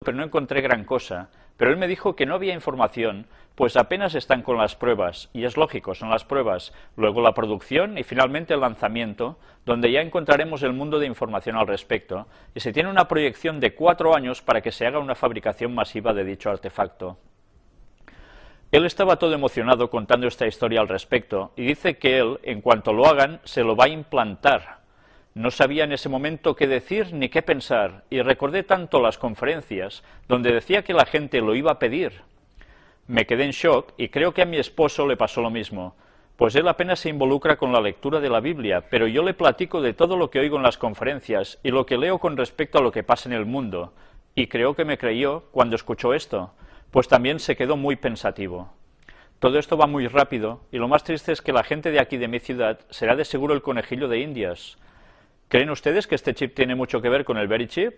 pero no encontré gran cosa. Pero él me dijo que no había información, pues apenas están con las pruebas, y es lógico, son las pruebas, luego la producción y finalmente el lanzamiento, donde ya encontraremos el mundo de información al respecto, y se tiene una proyección de 4 años para que se haga una fabricación masiva de dicho artefacto. Él estaba todo emocionado contando esta historia al respecto, y dice que él, en cuanto lo hagan, se lo va a implantar. No sabía en ese momento qué decir ni qué pensar, y recordé tanto las conferencias donde decía que la gente lo iba a pedir. Me quedé en shock y creo que a mi esposo le pasó lo mismo, pues él apenas se involucra con la lectura de la Biblia, pero yo le platico de todo lo que oigo en las conferencias y lo que leo con respecto a lo que pasa en el mundo, y creo que me creyó cuando escuchó esto, pues también se quedó muy pensativo. Todo esto va muy rápido, y lo más triste es que la gente de aquí de mi ciudad será de seguro el conejillo de Indias. ¿Creen ustedes que este chip tiene mucho que ver con el Verichip?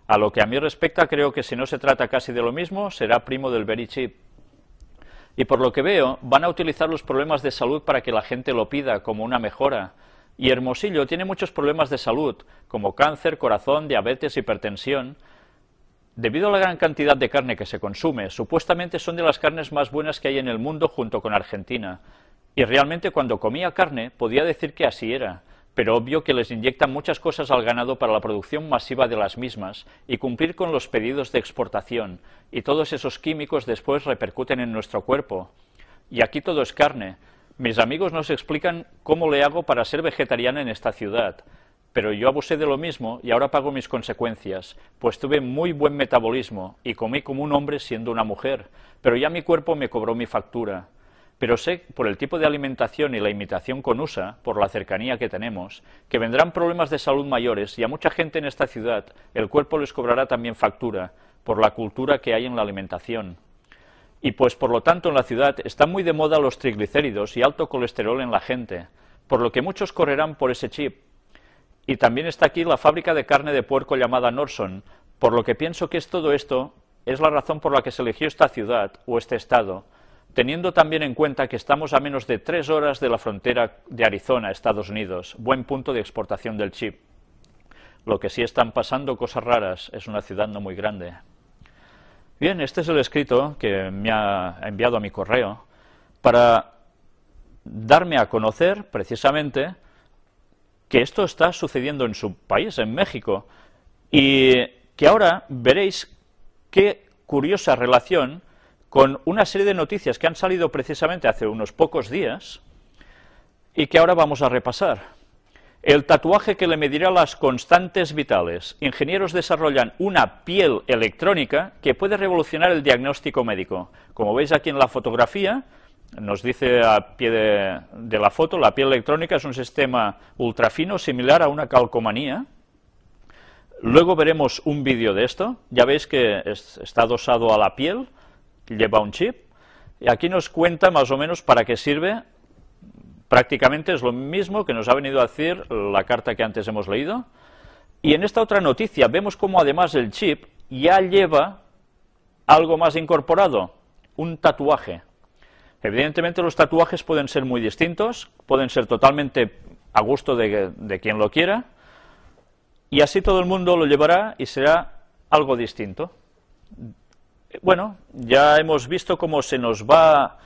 A lo que a mí respecta, creo que si no se trata casi de lo mismo, será primo del Verichip. Y por lo que veo, van a utilizar los problemas de salud para que la gente lo pida como una mejora. Y Hermosillo tiene muchos problemas de salud, como cáncer, corazón, diabetes, hipertensión. Debido a la gran cantidad de carne que se consume, supuestamente son de las carnes más buenas que hay en el mundo junto con Argentina. Y realmente cuando comía carne podía decir que así era. Pero obvio que les inyectan muchas cosas al ganado para la producción masiva de las mismas y cumplir con los pedidos de exportación, y todos esos químicos después repercuten en nuestro cuerpo. Y aquí todo es carne. Mis amigos nos explican cómo le hago para ser vegetariana en esta ciudad, pero yo abusé de lo mismo y ahora pago mis consecuencias, pues tuve muy buen metabolismo y comí como un hombre siendo una mujer, pero ya mi cuerpo me cobró mi factura. Pero sé, por el tipo de alimentación y la imitación con USA, por la cercanía que tenemos, que vendrán problemas de salud mayores y a mucha gente en esta ciudad el cuerpo les cobrará también factura, por la cultura que hay en la alimentación. Y pues por lo tanto en la ciudad están muy de moda los triglicéridos y alto colesterol en la gente, por lo que muchos correrán por ese chip. Y también está aquí la fábrica de carne de puerco llamada Norson, por lo que pienso que todo esto es la razón por la que se eligió esta ciudad o este estado, teniendo también en cuenta que estamos a menos de 3 horas de la frontera de Arizona, Estados Unidos, buen punto de exportación del chip. Lo que sí están pasando cosas raras, es una ciudad no muy grande. Bien, este es el escrito que me ha enviado a mi correo para darme a conocer precisamente que esto está sucediendo en su país, en México, y que ahora veréis qué curiosa relación con una serie de noticias que han salido precisamente hace unos pocos días y que ahora vamos a repasar. El tatuaje que le medirá las constantes vitales. Ingenieros desarrollan una piel electrónica que puede revolucionar el diagnóstico médico. Como veis aquí en la fotografía, nos dice a pie de la foto, la piel electrónica es un sistema ultrafino similar a una calcomanía. Luego veremos un vídeo de esto. Ya veis que está adosado a la piel, lleva un chip, y aquí nos cuenta más o menos para qué sirve. Prácticamente es lo mismo que nos ha venido a decir la carta que antes hemos leído, y en esta otra noticia vemos cómo además el chip ya lleva algo más incorporado, un tatuaje. Evidentemente los tatuajes pueden ser muy distintos, pueden ser totalmente a gusto de quien lo quiera, y así todo el mundo lo llevará y será algo distinto. Bueno, ya hemos visto cómo se nos va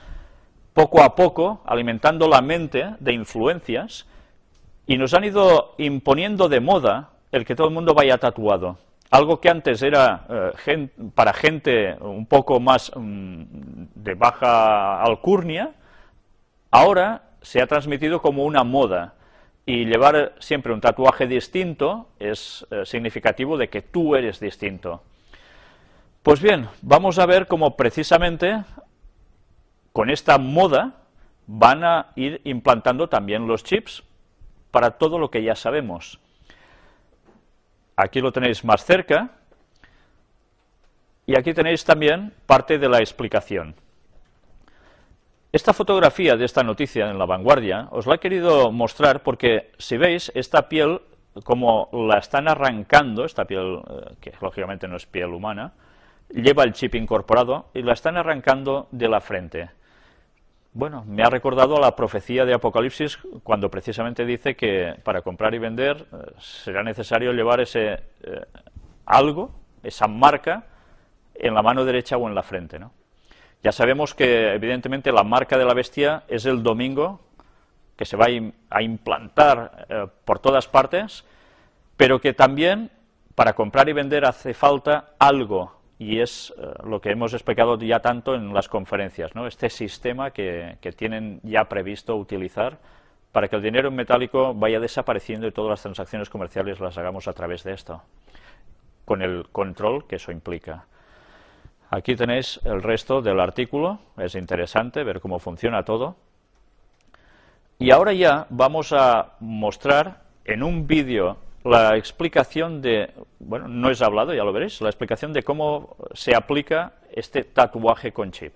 poco a poco alimentando la mente de influencias y nos han ido imponiendo de moda el que todo el mundo vaya tatuado. Algo que antes era para gente un poco más de baja alcurnia, ahora se ha transmitido como una moda. Y llevar siempre un tatuaje distinto es significativo de que tú eres distinto. Pues bien, vamos a ver cómo precisamente con esta moda van a ir implantando también los chips para todo lo que ya sabemos. Aquí lo tenéis más cerca y aquí tenéis también parte de la explicación. Esta fotografía de esta noticia en La Vanguardia os la he querido mostrar porque, si veis, esta piel, como la están arrancando, esta piel que lógicamente no es piel humana, lleva el chip incorporado y la están arrancando de la frente. Bueno, me ha recordado a la profecía de Apocalipsis cuando precisamente dice que para comprar y vender será necesario llevar ese algo, esa marca en la mano derecha o en la frente, ¿no? Ya sabemos que, evidentemente, la marca de la bestia es el domingo, que se va a implantar por todas partes, pero que también para comprar y vender hace falta algo, y es lo que hemos explicado ya tanto en las conferencias, ¿no? Este sistema que tienen ya previsto utilizar para que el dinero en metálico vaya desapareciendo y todas las transacciones comerciales las hagamos a través de esto, con el control que eso implica. Aquí tenéis el resto del artículo, es interesante ver cómo funciona todo. Y ahora ya vamos a mostrar en un vídeo la explicación de, bueno, no es hablado, ya lo veréis, la explicación de cómo se aplica este tatuaje con chip.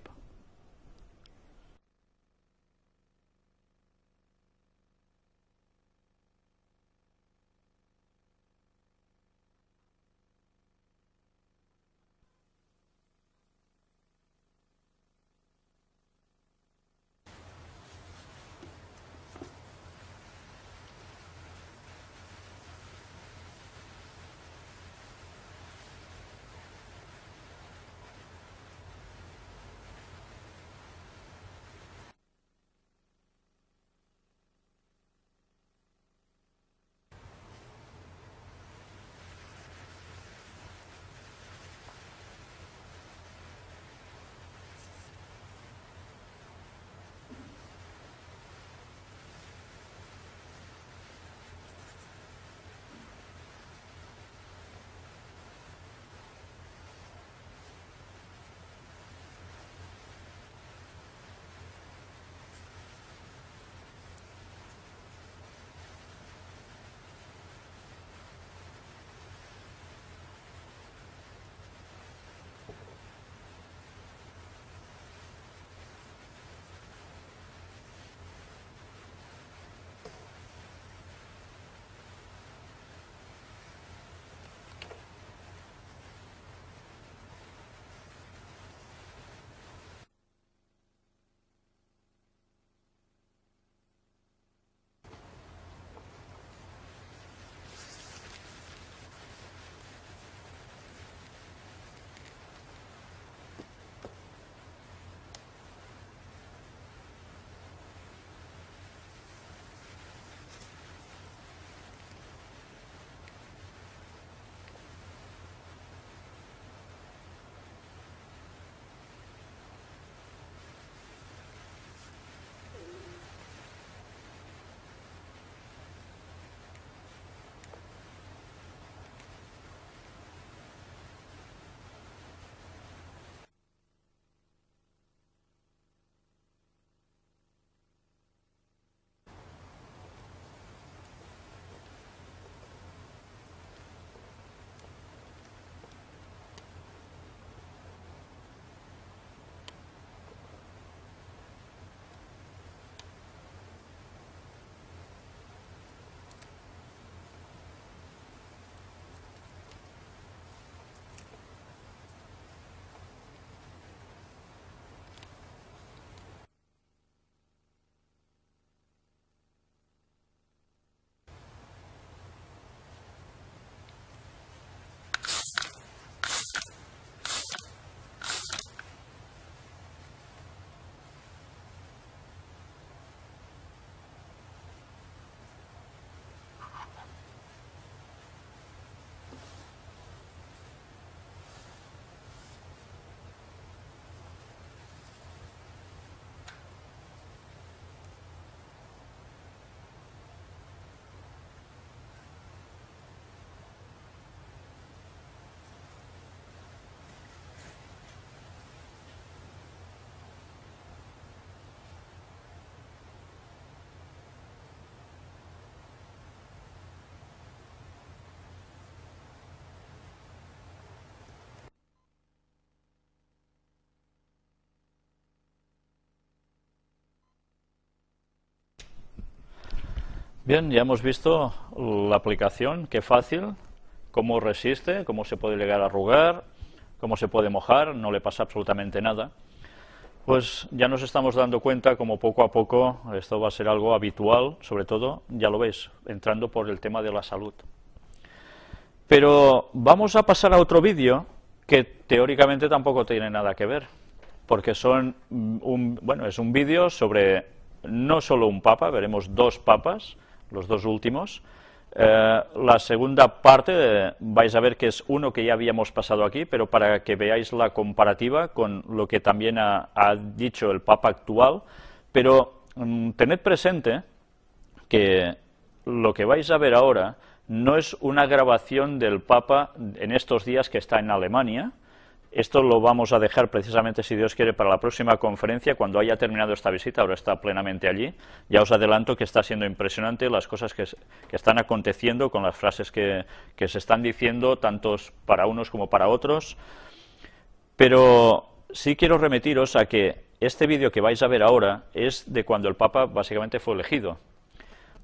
Bien, ya hemos visto la aplicación, qué fácil, cómo resiste, cómo se puede llegar a arrugar, cómo se puede mojar, no le pasa absolutamente nada. Pues ya nos estamos dando cuenta como poco a poco esto va a ser algo habitual, sobre todo, ya lo veis, entrando por el tema de la salud. Pero vamos a pasar a otro vídeo que teóricamente tampoco tiene nada que ver, porque son es un vídeo sobre no solo un papa, veremos dos papas, los dos últimos. La segunda parte vais a ver que es uno que ya habíamos pasado aquí, pero para que veáis la comparativa con lo que también ha dicho el papa actual. Pero tened presente que lo que vais a ver ahora no es una grabación del Papa en estos días que está en Alemania. Esto lo vamos a dejar precisamente, si Dios quiere, para la próxima conferencia, cuando haya terminado esta visita. Ahora está plenamente allí. Ya os adelanto que está siendo impresionante las cosas que están aconteciendo con las frases que se están diciendo, tanto para unos como para otros. Pero sí quiero remitiros a que este vídeo que vais a ver ahora es de cuando el Papa básicamente fue elegido.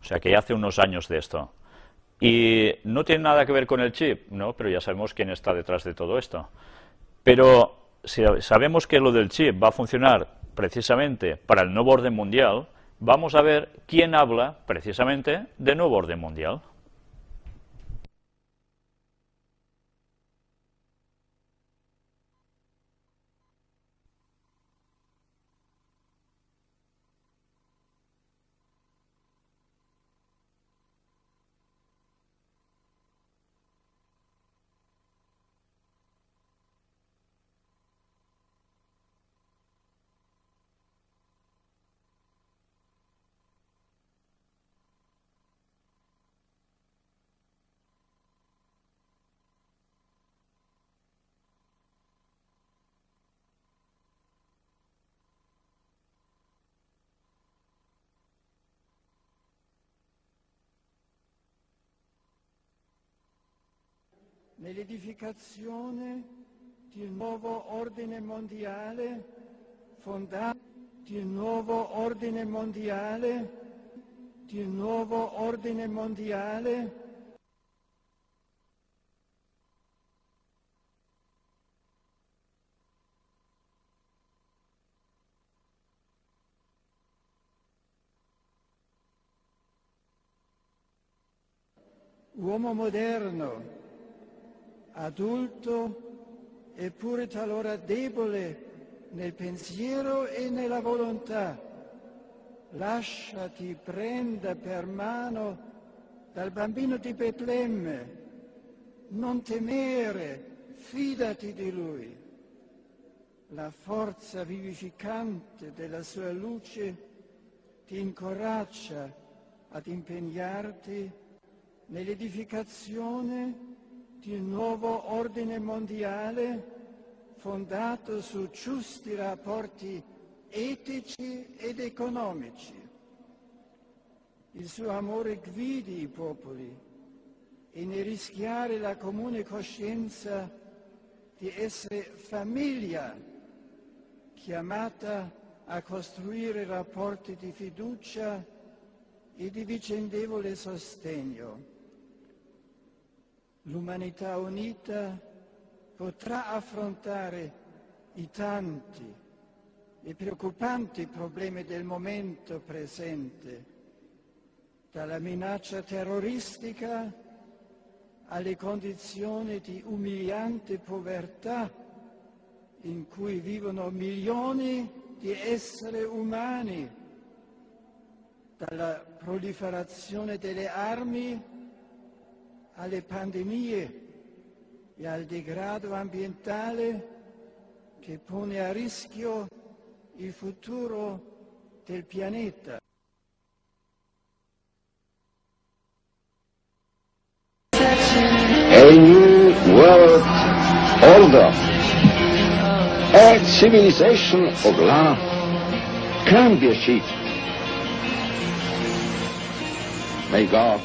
O sea, que ya hace unos años de esto. Y no tiene nada que ver con el chip, ¿no? Pero ya sabemos quién está detrás de todo esto. Pero si sabemos que lo del chip va a funcionar precisamente para el nuevo orden mundial, vamos a ver quién habla precisamente de nuevo orden mundial. Nell'edificazione di un nuovo ordine mondiale, fondato di un nuovo ordine mondiale, di un nuovo ordine mondiale. Uomo moderno, adulto eppure talora debole nel pensiero e nella volontà, lasciati prenda per mano dal bambino di Betlemme, non temere, fidati di lui. La forza vivificante della sua luce ti incoraggia ad impegnarti nell'edificazione di un nuovo ordine mondiale fondato su giusti rapporti etici ed economici. Il suo amore guidi i popoli e ne rischiare la comune coscienza di essere famiglia chiamata a costruire rapporti di fiducia e di vicendevole sostegno. L'umanità unita potrà affrontare i tanti e preoccupanti problemi del momento presente, dalla minaccia terroristica alle condizioni di umiliante povertà in cui vivono milioni di esseri umani, dalla proliferazione delle armi alle pandemie e al degrado ambientale che pone a rischio il futuro del pianeta. A new world order, a civilization of love can be achieved. May God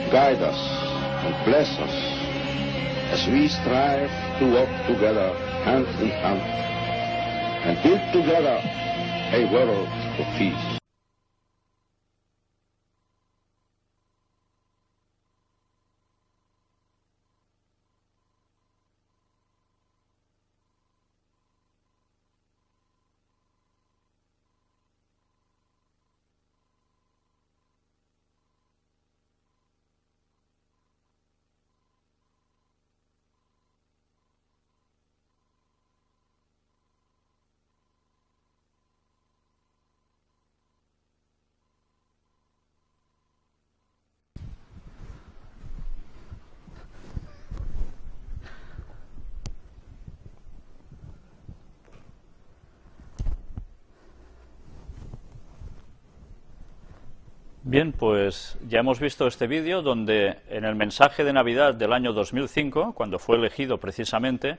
guide us and bless us as we strive to walk together hand in hand and build together a world of peace. Bien, pues ya hemos visto este vídeo donde en el mensaje de Navidad del año 2005, cuando fue elegido precisamente,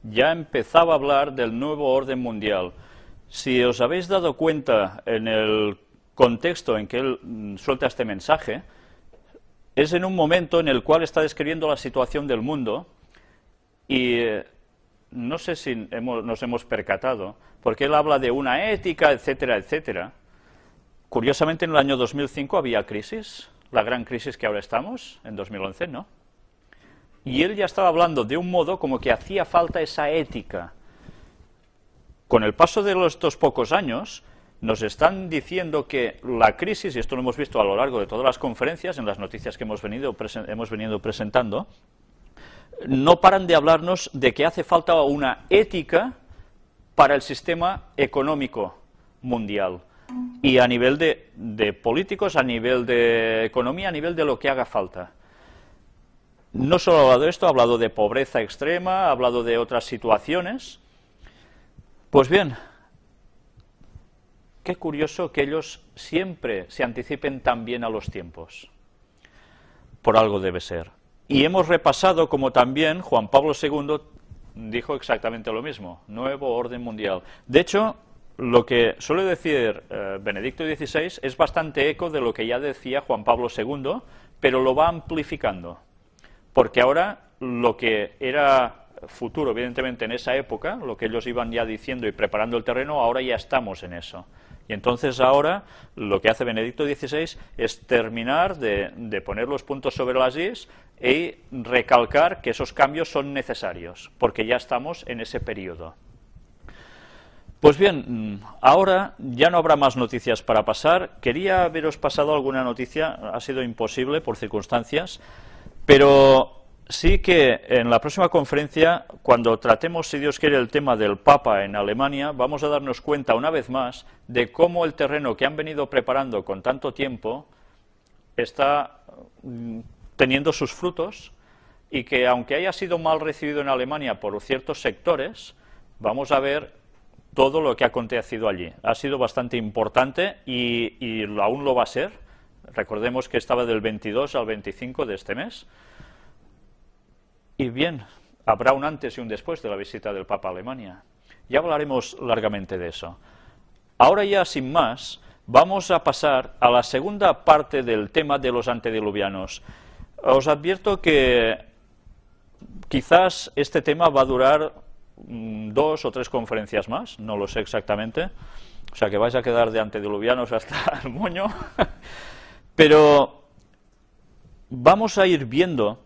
ya empezaba a hablar del nuevo orden mundial. Si os habéis dado cuenta en el contexto en que él suelta este mensaje, es en un momento en el cual está describiendo la situación del mundo y no sé si nos hemos percatado, porque él habla de una ética, etcétera, etcétera. Curiosamente, en el año 2005 había crisis, la gran crisis que ahora estamos, en 2011, ¿no? Y él ya estaba hablando de un modo como que hacía falta esa ética. Con el paso de estos pocos años, nos están diciendo que la crisis, y esto lo hemos visto a lo largo de todas las conferencias, en las noticias que hemos venido presentando, no paran de hablarnos de que hace falta una ética para el sistema económico mundial. Y a nivel de políticos, a nivel de economía, a nivel de lo que haga falta. No solo ha hablado de esto, ha hablado de pobreza extrema, ha hablado de otras situaciones. Pues bien, qué curioso que ellos siempre se anticipen tan bien a los tiempos. Por algo debe ser. Y hemos repasado como también Juan Pablo II dijo exactamente lo mismo, nuevo orden mundial. De hecho, lo que suele decir Benedicto XVI es bastante eco de lo que ya decía Juan Pablo II, pero lo va amplificando, porque ahora lo que era futuro, evidentemente en esa época, lo que ellos iban ya diciendo y preparando el terreno, ahora ya estamos en eso. Y entonces ahora lo que hace Benedicto XVI es terminar de poner los puntos sobre las is y recalcar que esos cambios son necesarios, porque ya estamos en ese periodo. Pues bien, ahora ya no habrá más noticias para pasar. Quería haberos pasado alguna noticia, ha sido imposible por circunstancias, pero sí que en la próxima conferencia, cuando tratemos, si Dios quiere, el tema del Papa en Alemania, vamos a darnos cuenta una vez más de cómo el terreno que han venido preparando con tanto tiempo está teniendo sus frutos y que, aunque haya sido mal recibido en Alemania por ciertos sectores, vamos a ver todo lo que ha acontecido allí. Ha sido bastante importante y aún lo va a ser. Recordemos que estaba del 22 al 25 de este mes. Y bien, habrá un antes y un después de la visita del Papa a Alemania. Ya hablaremos largamente de eso. Ahora ya, sin más, vamos a pasar a la segunda parte del tema de los antediluvianos. Os advierto que quizás este tema va a durar 2 o 3 conferencias más, no lo sé exactamente, o sea que vais a quedar de antediluvianos hasta el moño, pero vamos a ir viendo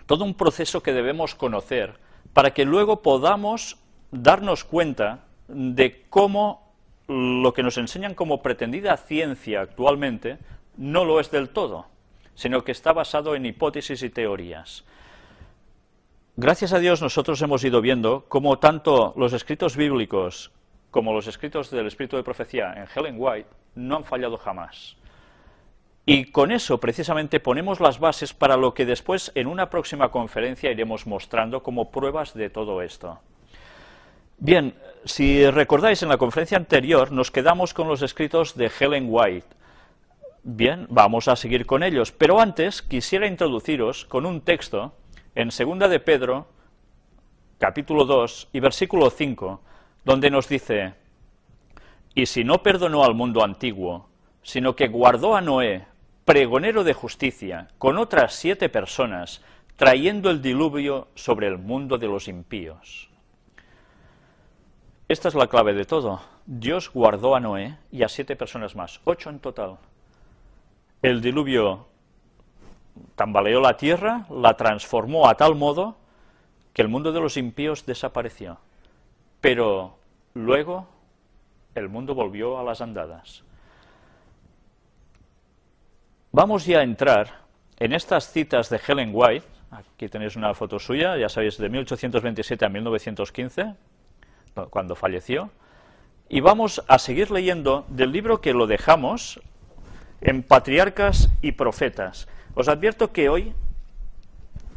todo un proceso que debemos conocer para que luego podamos darnos cuenta de cómo lo que nos enseñan como pretendida ciencia actualmente no lo es del todo, sino que está basado en hipótesis y teorías. Gracias a Dios nosotros hemos ido viendo cómo tanto los escritos bíblicos como los escritos del Espíritu de Profecía en Ellen White no han fallado jamás. Y con eso precisamente ponemos las bases para lo que después en una próxima conferencia iremos mostrando como pruebas de todo esto. Bien, si recordáis, en la conferencia anterior nos quedamos con los escritos de Ellen White. Bien, vamos a seguir con ellos, pero antes quisiera introduciros con un texto en 2 de Pedro, capítulo 2 y versículo 5, donde nos dice: y si no perdonó al mundo antiguo, sino que guardó a Noé, pregonero de justicia, con otras 7 personas, trayendo el diluvio sobre el mundo de los impíos. Esta es la clave de todo. Dios guardó a Noé y a 7 personas más, 8 en total. El diluvio tambaleó la tierra, la transformó a tal modo que el mundo de los impíos desapareció. Pero luego el mundo volvió a las andadas. Vamos ya a entrar en estas citas de Ellen White. Aquí tenéis una foto suya, ya sabéis, de 1827 a 1915, cuando falleció. Y vamos a seguir leyendo del libro que lo dejamos en Patriarcas y Profetas. Os advierto que hoy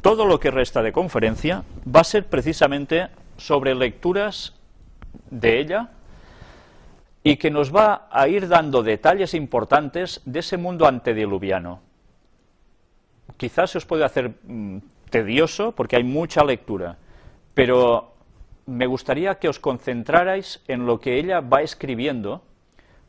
todo lo que resta de conferencia va a ser precisamente sobre lecturas de ella y que nos va a ir dando detalles importantes de ese mundo antediluviano. Quizás se os puede hacer tedioso porque hay mucha lectura, pero me gustaría que os concentrarais en lo que ella va escribiendo,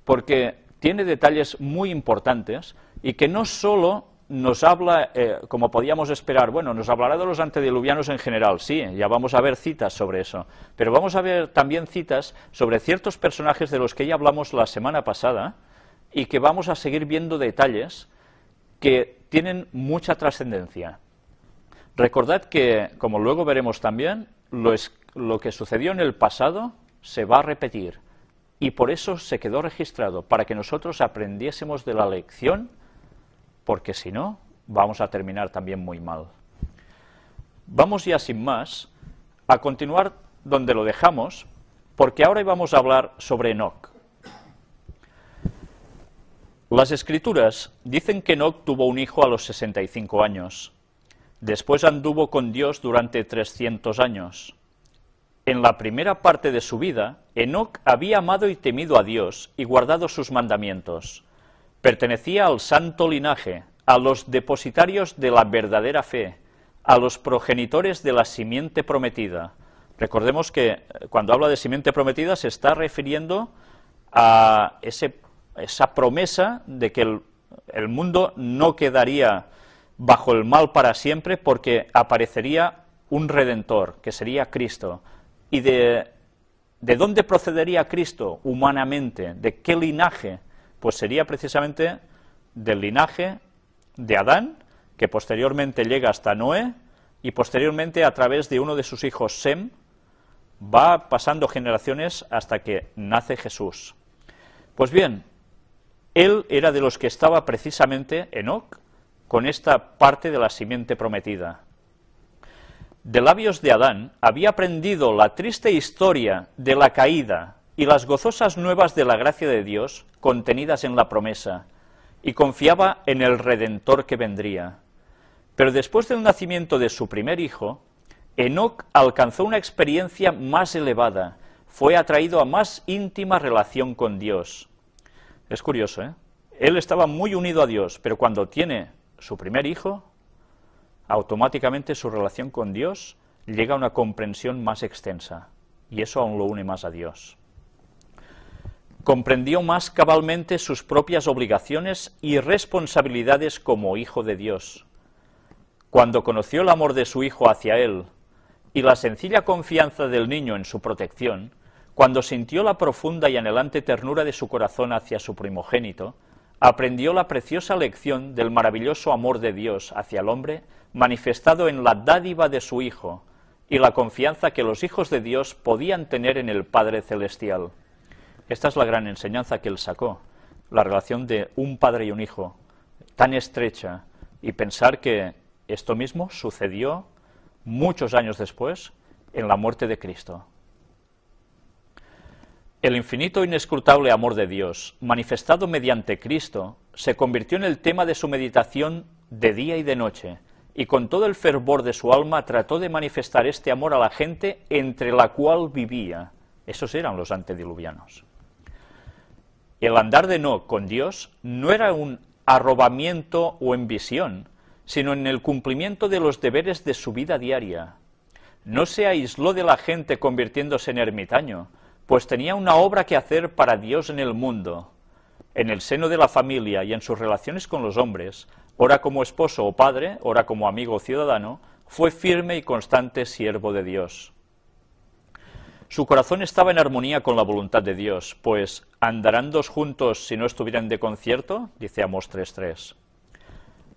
porque tiene detalles muy importantes y que no solo nos habla, como podíamos esperar, bueno, nos hablará de los antediluvianos en general, sí, ya vamos a ver citas sobre eso, pero vamos a ver también citas sobre ciertos personajes de los que ya hablamos la semana pasada y que vamos a seguir viendo detalles que tienen mucha trascendencia. Recordad que, como luego veremos también, lo que sucedió en el pasado se va a repetir y por eso se quedó registrado, para que nosotros aprendiésemos de la lección, porque si no, vamos a terminar también muy mal. Vamos ya sin más a continuar donde lo dejamos, porque ahora vamos a hablar sobre Enoc. Las Escrituras dicen que Enoc tuvo un hijo a los 65 años. Después anduvo con Dios durante 300 años. En la primera parte de su vida, Enoc había amado y temido a Dios y guardado sus mandamientos. Pertenecía al santo linaje, a los depositarios de la verdadera fe, a los progenitores de la simiente prometida. Recordemos que cuando habla de simiente prometida se está refiriendo a esa promesa de que el mundo no quedaría bajo el mal para siempre, porque aparecería un Redentor, que sería Cristo. ¿Y de dónde procedería Cristo humanamente? ¿De qué linaje? Pues sería precisamente del linaje de Adán, que posteriormente llega hasta Noé, y posteriormente a través de uno de sus hijos, Sem, va pasando generaciones hasta que nace Jesús. Pues bien, él era de los que estaba precisamente, Enoc, con esta parte de la simiente prometida. De labios de Adán había aprendido la triste historia de la caída y las gozosas nuevas de la gracia de Dios contenidas en la promesa, y confiaba en el Redentor que vendría. Pero después del nacimiento de su primer hijo, Enoc alcanzó una experiencia más elevada, fue atraído a más íntima relación con Dios. Es curioso, ¿eh? Él estaba muy unido a Dios, pero cuando tiene su primer hijo, automáticamente su relación con Dios llega a una comprensión más extensa, y eso aún lo une más a Dios. Comprendió más cabalmente sus propias obligaciones y responsabilidades como hijo de Dios. Cuando conoció el amor de su hijo hacia él y la sencilla confianza del niño en su protección, cuando sintió la profunda y anhelante ternura de su corazón hacia su primogénito, aprendió la preciosa lección del maravilloso amor de Dios hacia el hombre, manifestado en la dádiva de su Hijo, y la confianza que los hijos de Dios podían tener en el Padre Celestial. Esta es la gran enseñanza que él sacó, la relación de un padre y un hijo, tan estrecha, y pensar que esto mismo sucedió muchos años después, en la muerte de Cristo. El infinito e inescrutable amor de Dios, manifestado mediante Cristo, se convirtió en el tema de su meditación de día y de noche, y con todo el fervor de su alma trató de manifestar este amor a la gente entre la cual vivía. Esos eran los antediluvianos. El andar de Enoc con Dios no era un arrobamiento o en visión, sino en el cumplimiento de los deberes de su vida diaria. No se aisló de la gente convirtiéndose en ermitaño, pues tenía una obra que hacer para Dios en el mundo. En el seno de la familia y en sus relaciones con los hombres, ora como esposo o padre, ora como amigo o ciudadano, fue firme y constante siervo de Dios. Su corazón estaba en armonía con la voluntad de Dios, pues ¿andarán dos juntos si no estuvieran de concierto?, dice Amós 3:3.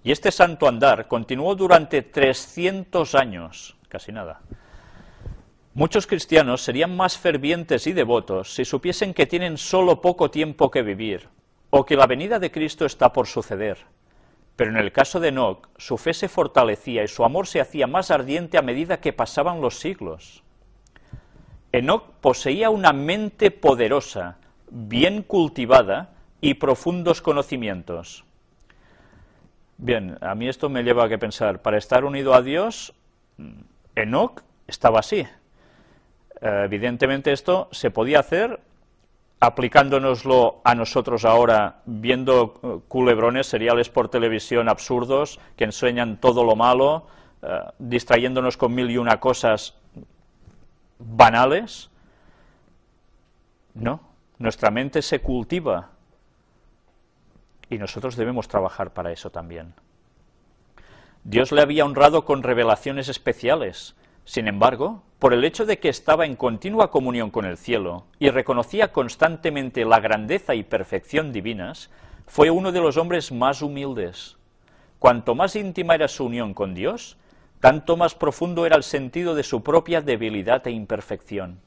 Y este santo andar continuó durante 300 años, casi nada. Muchos cristianos serían más fervientes y devotos si supiesen que tienen solo poco tiempo que vivir, o que la venida de Cristo está por suceder. Pero en el caso de Enoc, su fe se fortalecía y su amor se hacía más ardiente a medida que pasaban los siglos. Enoc poseía una mente poderosa, bien cultivada y profundos conocimientos. Bien, a mí esto me lleva a pensar, para estar unido a Dios, Enoc estaba así. Evidentemente esto se podía hacer aplicándonoslo a nosotros ahora, viendo culebrones, seriales por televisión absurdos que enseñan todo lo malo, distrayéndonos con mil y una cosas banales. No, nuestra mente se cultiva y nosotros debemos trabajar para eso también. Dios le había honrado con revelaciones especiales. Sin embargo, por el hecho de que estaba en continua comunión con el cielo y reconocía constantemente la grandeza y perfección divinas, fue uno de los hombres más humildes. Cuanto más íntima era su unión con Dios, tanto más profundo era el sentido de su propia debilidad e imperfección.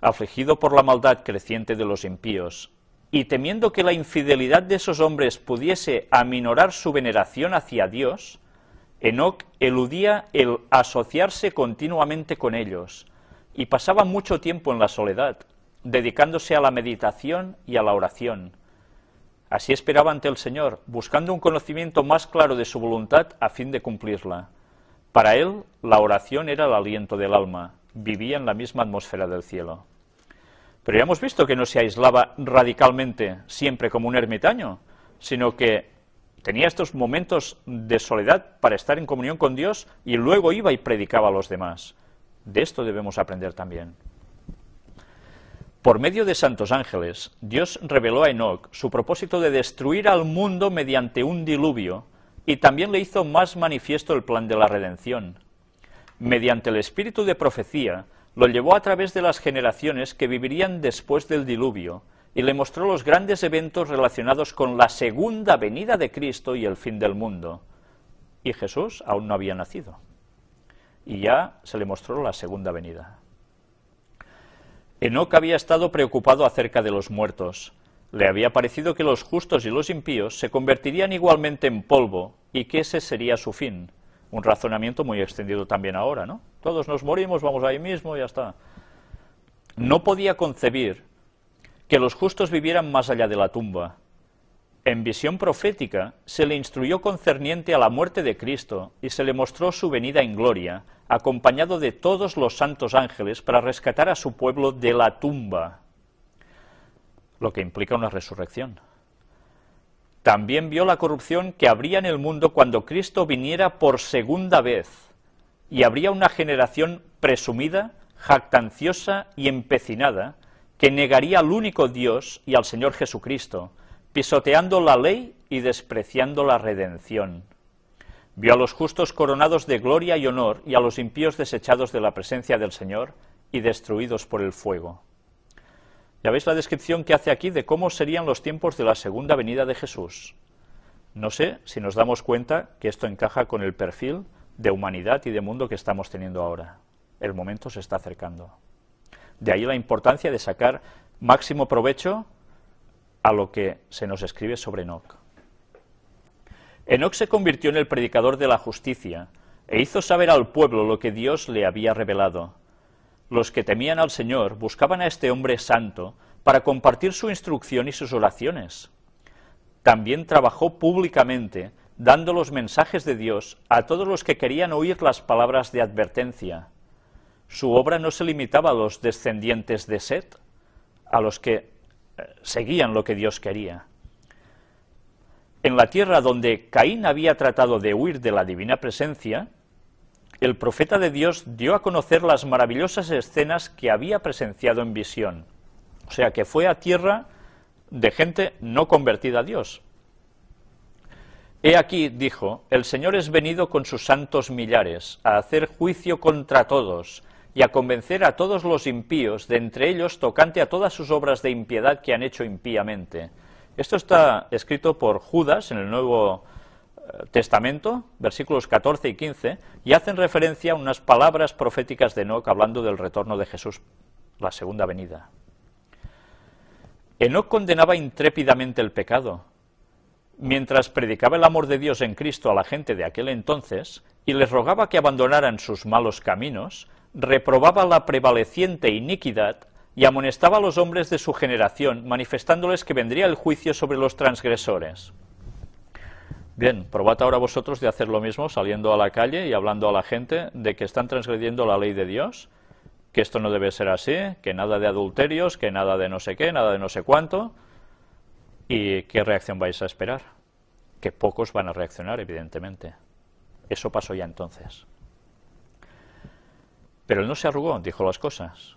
Afligido por la maldad creciente de los impíos, y temiendo que la infidelidad de esos hombres pudiese aminorar su veneración hacia Dios, Enoc eludía el asociarse continuamente con ellos, y pasaba mucho tiempo en la soledad, dedicándose a la meditación y a la oración. Así esperaba ante el Señor, buscando un conocimiento más claro de su voluntad a fin de cumplirla. Para él, la oración era el aliento del alma, vivía en la misma atmósfera del cielo. Pero ya hemos visto que no se aislaba radicalmente siempre como un ermitaño, sino que tenía estos momentos de soledad para estar en comunión con Dios y luego iba y predicaba a los demás. De esto debemos aprender también. Por medio de santos ángeles, Dios reveló a Enoc su propósito de destruir al mundo mediante un diluvio y también le hizo más manifiesto el plan de la redención. Mediante el espíritu de profecía, lo llevó a través de las generaciones que vivirían después del diluvio y le mostró los grandes eventos relacionados con la segunda venida de Cristo y el fin del mundo. Y Jesús aún no había nacido. Y ya se le mostró la segunda venida. Enoc había estado preocupado acerca de los muertos. Le había parecido que los justos y los impíos se convertirían igualmente en polvo y que ese sería su fin. Un razonamiento muy extendido también ahora, ¿no? Todos nos morimos, vamos ahí mismo y ya está. No podía concebir que los justos vivieran más allá de la tumba. En visión profética se le instruyó concerniente a la muerte de Cristo y se le mostró su venida en gloria, acompañado de todos los santos ángeles para rescatar a su pueblo de la tumba, lo que implica una resurrección. También vio la corrupción que habría en el mundo cuando Cristo viniera por segunda vez, y habría una generación presumida, jactanciosa y empecinada, que negaría al único Dios y al Señor Jesucristo, pisoteando la ley y despreciando la redención. Vio a los justos coronados de gloria y honor y a los impíos desechados de la presencia del Señor y destruidos por el fuego. Ya veis la descripción que hace aquí de cómo serían los tiempos de la segunda venida de Jesús. No sé si nos damos cuenta que esto encaja con el perfil de humanidad y de mundo que estamos teniendo ahora. El momento se está acercando. De ahí la importancia de sacar máximo provecho a lo que se nos escribe sobre Enoc. Enoc se convirtió en el predicador de la justicia e hizo saber al pueblo lo que Dios le había revelado. Los que temían al Señor buscaban a este hombre santo para compartir su instrucción y sus oraciones. También trabajó públicamente, dando los mensajes de Dios a todos los que querían oír las palabras de advertencia. Su obra no se limitaba a los descendientes de Set, a los que seguían lo que Dios quería. En la tierra donde Caín había tratado de huir de la divina presencia, el profeta de Dios dio a conocer las maravillosas escenas que había presenciado en visión. O sea que fue a tierra de gente no convertida a Dios. He aquí, dijo, el Señor es venido con sus santos millares, a hacer juicio contra todos, y a convencer a todos los impíos, de entre ellos tocante a todas sus obras de impiedad que han hecho impíamente. Esto está escrito por Judas en el Nuevo Testamento, versículos 14 y 15, y hacen referencia a unas palabras proféticas de Enoc hablando del retorno de Jesús, la segunda venida. Enoc condenaba intrépidamente el pecado, mientras predicaba el amor de Dios en Cristo a la gente de aquel entonces, y les rogaba que abandonaran sus malos caminos, reprobaba la prevaleciente iniquidad y amonestaba a los hombres de su generación, manifestándoles que vendría el juicio sobre los transgresores. Bien, probad ahora vosotros de hacer lo mismo, saliendo a la calle y hablando a la gente de que están transgrediendo la ley de Dios, que esto no debe ser así, que nada de adulterios, que nada de no sé qué, nada de no sé cuánto. ¿Y qué reacción vais a esperar? Que pocos van a reaccionar, evidentemente. Eso pasó ya entonces. Pero él no se arrugó, dijo las cosas.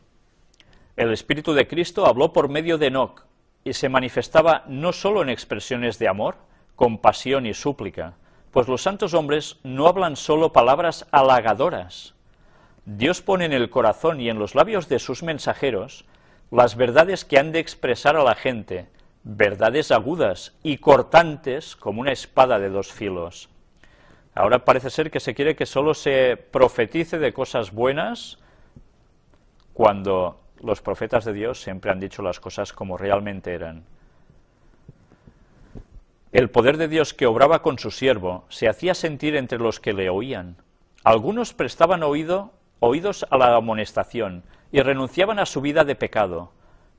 El Espíritu de Cristo habló por medio de Enoc y se manifestaba no solo en expresiones de amor, compasión y súplica, pues los santos hombres no hablan solo palabras halagadoras. Dios pone en el corazón y en los labios de sus mensajeros las verdades que han de expresar a la gente, verdades agudas y cortantes como una espada de dos filos. Ahora parece ser que se quiere que solo se profetice de cosas buenas, cuando los profetas de Dios siempre han dicho las cosas como realmente eran. El poder de Dios que obraba con su siervo se hacía sentir entre los que le oían. Algunos prestaban oídos a la amonestación y renunciaban a su vida de pecado,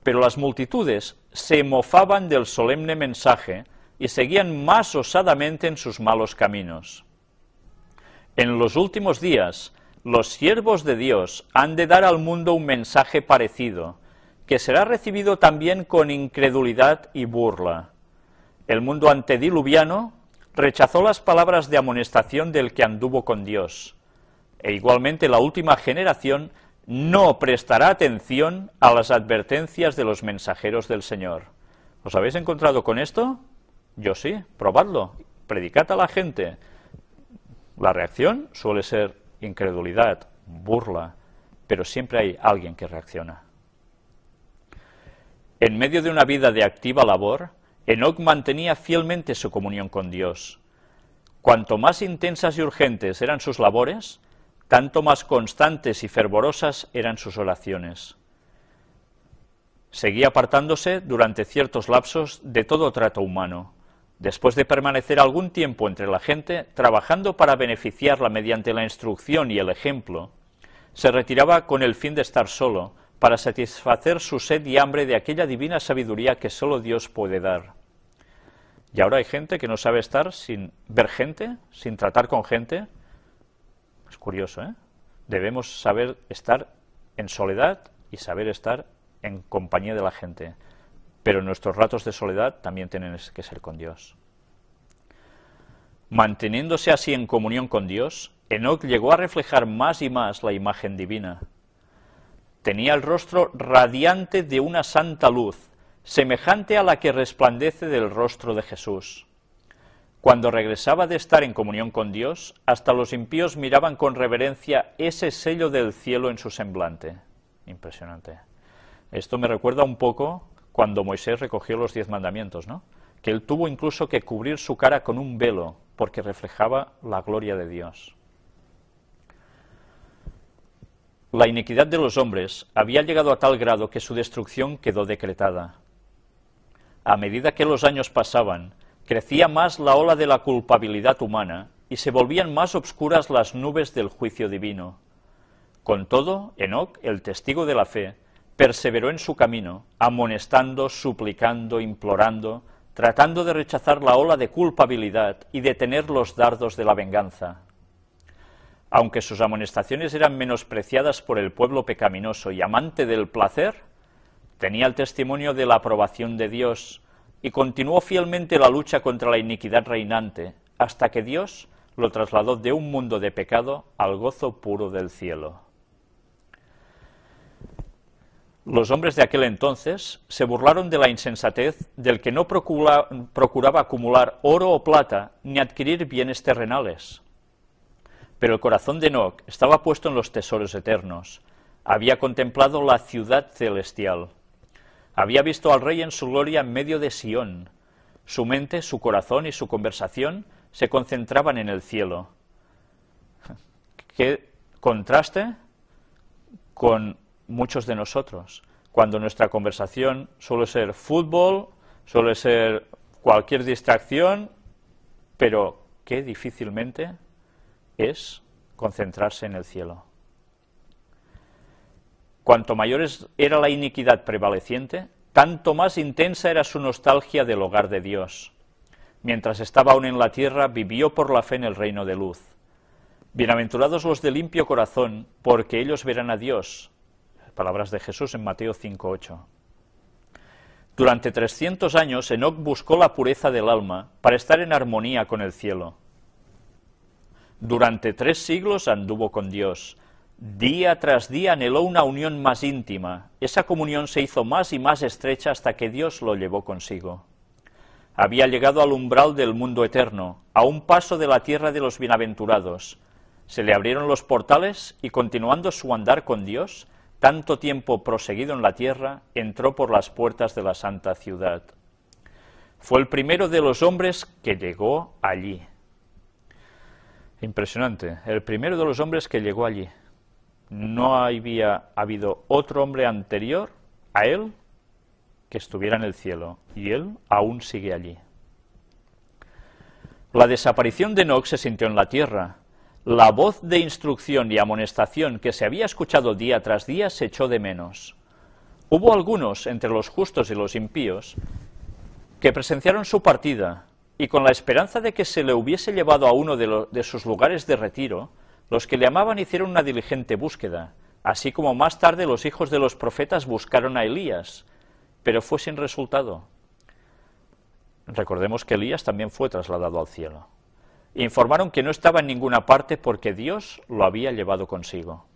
pero las multitudes se mofaban del solemne mensaje y seguían más osadamente en sus malos caminos. En los últimos días, los siervos de Dios han de dar al mundo un mensaje parecido, que será recibido también con incredulidad y burla. El mundo antediluviano rechazó las palabras de amonestación del que anduvo con Dios, e igualmente la última generación no prestará atención a las advertencias de los mensajeros del Señor. ¿Os habéis encontrado con esto? Yo sí, probadlo, predicad a la gente. La reacción suele ser incredulidad, burla, pero siempre hay alguien que reacciona. En medio de una vida de activa labor, Enoc mantenía fielmente su comunión con Dios. Cuanto más intensas y urgentes eran sus labores, tanto más constantes y fervorosas eran sus oraciones. Seguía apartándose durante ciertos lapsos de todo trato humano. Después de permanecer algún tiempo entre la gente, trabajando para beneficiarla mediante la instrucción y el ejemplo, se retiraba con el fin de estar solo, para satisfacer su sed y hambre de aquella divina sabiduría que solo Dios puede dar. Y ahora hay gente que no sabe estar sin ver gente, sin tratar con gente. Es curioso, ¿eh? Debemos saber estar en soledad y saber estar en compañía de la gente. Pero nuestros ratos de soledad también tienen que ser con Dios. Manteniéndose así en comunión con Dios, Enoc llegó a reflejar más y más la imagen divina. Tenía el rostro radiante de una santa luz, semejante a la que resplandece del rostro de Jesús. Cuando regresaba de estar en comunión con Dios, hasta los impíos miraban con reverencia ese sello del cielo en su semblante. Impresionante. Esto me recuerda un poco cuando Moisés recogió los 10 mandamientos, ¿no? Que él tuvo incluso que cubrir su cara con un velo, porque reflejaba la gloria de Dios. La iniquidad de los hombres había llegado a tal grado que su destrucción quedó decretada. A medida que los años pasaban, crecía más la ola de la culpabilidad humana y se volvían más obscuras las nubes del juicio divino. Con todo, Enoc, el testigo de la fe, perseveró en su camino, amonestando, suplicando, implorando, tratando de rechazar la ola de culpabilidad y detener los dardos de la venganza. Aunque sus amonestaciones eran menospreciadas por el pueblo pecaminoso y amante del placer, tenía el testimonio de la aprobación de Dios y continuó fielmente la lucha contra la iniquidad reinante, hasta que Dios lo trasladó de un mundo de pecado al gozo puro del cielo. Los hombres de aquel entonces se burlaron de la insensatez del que no procuraba acumular oro o plata ni adquirir bienes terrenales. Pero el corazón de Enoc estaba puesto en los tesoros eternos. Había contemplado la ciudad celestial. Había visto al Rey en su gloria en medio de Sión. Su mente, su corazón y su conversación se concentraban en el cielo. Qué contraste con muchos de nosotros, cuando nuestra conversación suele ser fútbol, suele ser cualquier distracción, pero qué difícilmente es concentrarse en el cielo. Cuanto mayor era la iniquidad prevaleciente, tanto más intensa era su nostalgia del hogar de Dios. Mientras estaba aún en la tierra, vivió por la fe en el reino de luz. Bienaventurados los de limpio corazón, porque ellos verán a Dios. Palabras de Jesús en Mateo 5:8. Durante 300 años Enoc buscó la pureza del alma para estar en armonía con el cielo. Durante 3 siglos anduvo con Dios. Día tras día anheló una unión más íntima. Esa comunión se hizo más y más estrecha hasta que Dios lo llevó consigo. Había llegado al umbral del mundo eterno, a un paso de la tierra de los bienaventurados. Se le abrieron los portales y, continuando su andar con Dios, tanto tiempo proseguido en la tierra, entró por las puertas de la santa ciudad. Fue el primero de los hombres que llegó allí. Impresionante, el primero de los hombres que llegó allí. No había habido otro hombre anterior a él que estuviera en el cielo, y él aún sigue allí. La desaparición de Enoc se sintió en la tierra. La voz de instrucción y amonestación que se había escuchado día tras día se echó de menos. Hubo algunos, entre los justos y los impíos, que presenciaron su partida, y con la esperanza de que se le hubiese llevado a uno de sus lugares de retiro, los que le amaban hicieron una diligente búsqueda, así como más tarde los hijos de los profetas buscaron a Elías, pero fue sin resultado. Recordemos que Elías también fue trasladado al cielo. Informaron que no estaba en ninguna parte porque Dios lo había llevado consigo.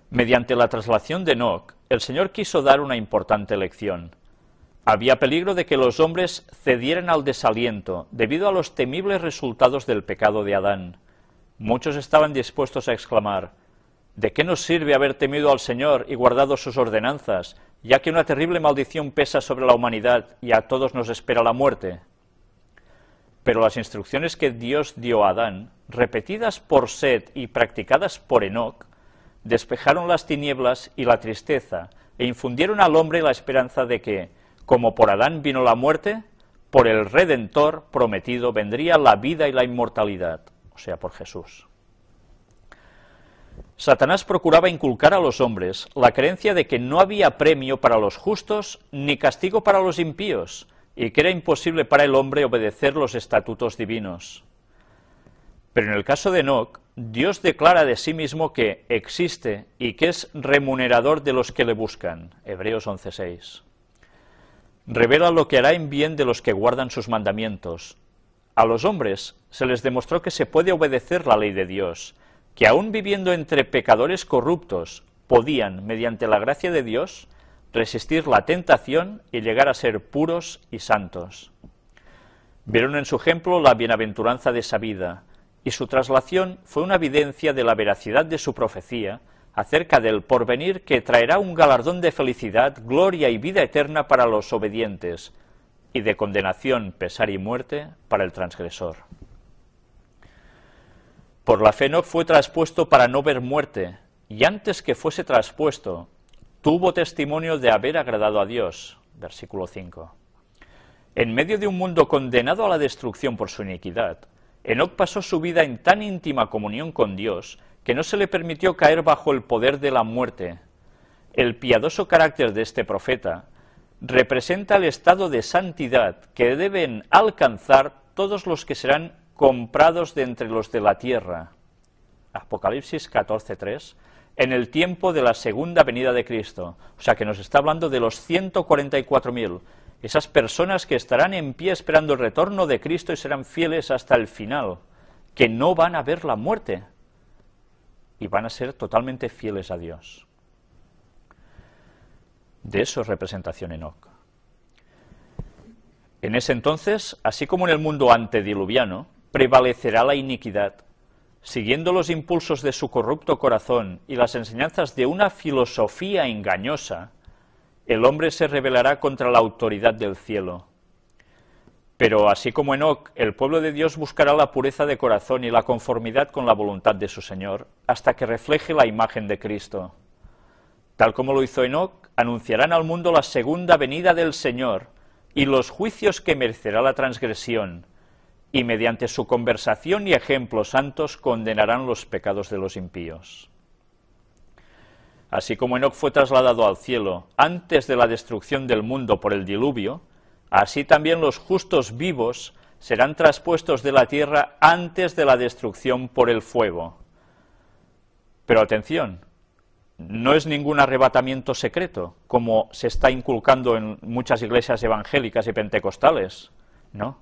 Mediante la traslación de Enoc, el Señor quiso dar una importante lección. Había peligro de que los hombres cedieran al desaliento debido a los temibles resultados del pecado de Adán. Muchos estaban dispuestos a exclamar: ¿de qué nos sirve haber temido al Señor y guardado sus ordenanzas, ya que una terrible maldición pesa sobre la humanidad y a todos nos espera la muerte? Pero las instrucciones que Dios dio a Adán, repetidas por Set y practicadas por Enoc, despejaron las tinieblas y la tristeza e infundieron al hombre la esperanza de que, como por Adán vino la muerte, por el Redentor prometido vendría la vida y la inmortalidad, o sea, por Jesús. Satanás procuraba inculcar a los hombres la creencia de que no había premio para los justos ni castigo para los impíos, y que era imposible para el hombre obedecer los estatutos divinos. Pero en el caso de Enoc, Dios declara de sí mismo que existe y que es remunerador de los que le buscan. Hebreos 11:6. Revela lo que hará en bien de los que guardan sus mandamientos. A los hombres se les demostró que se puede obedecer la ley de Dios, que aun viviendo entre pecadores corruptos, podían, mediante la gracia de Dios, resistir la tentación y llegar a ser puros y santos. Vieron en su ejemplo la bienaventuranza de esa vida, y su traslación fue una evidencia de la veracidad de su profecía acerca del porvenir que traerá un galardón de felicidad, gloria y vida eterna para los obedientes, y de condenación, pesar y muerte para el transgresor. Por la fe Enoc fue traspuesto para no ver muerte, y antes que fuese traspuesto, tuvo testimonio de haber agradado a Dios. Versículo 5. En medio de un mundo condenado a la destrucción por su iniquidad, Enoc pasó su vida en tan íntima comunión con Dios que no se le permitió caer bajo el poder de la muerte. El piadoso carácter de este profeta representa el estado de santidad que deben alcanzar todos los que serán comprados de entre los de la tierra. Apocalipsis 14:3, en el tiempo de la segunda venida de Cristo. O sea que nos está hablando de los 144.000, esas personas que estarán en pie esperando el retorno de Cristo y serán fieles hasta el final, que no van a ver la muerte y van a ser totalmente fieles a Dios. De eso es representación Enoc. En ese entonces, así como en el mundo antediluviano, prevalecerá la iniquidad. Siguiendo los impulsos de su corrupto corazón y las enseñanzas de una filosofía engañosa, el hombre se rebelará contra la autoridad del cielo. Pero así como Enoc, el pueblo de Dios buscará la pureza de corazón y la conformidad con la voluntad de su Señor, hasta que refleje la imagen de Cristo. Tal como lo hizo Enoc, anunciarán al mundo la segunda venida del Señor y los juicios que merecerá la transgresión, y mediante su conversación y ejemplos santos condenarán los pecados de los impíos. Así como Enoc fue trasladado al cielo antes de la destrucción del mundo por el diluvio, así también los justos vivos serán traspuestos de la tierra antes de la destrucción por el fuego. Pero atención, no es ningún arrebatamiento secreto, como se está inculcando en muchas iglesias evangélicas y pentecostales, no.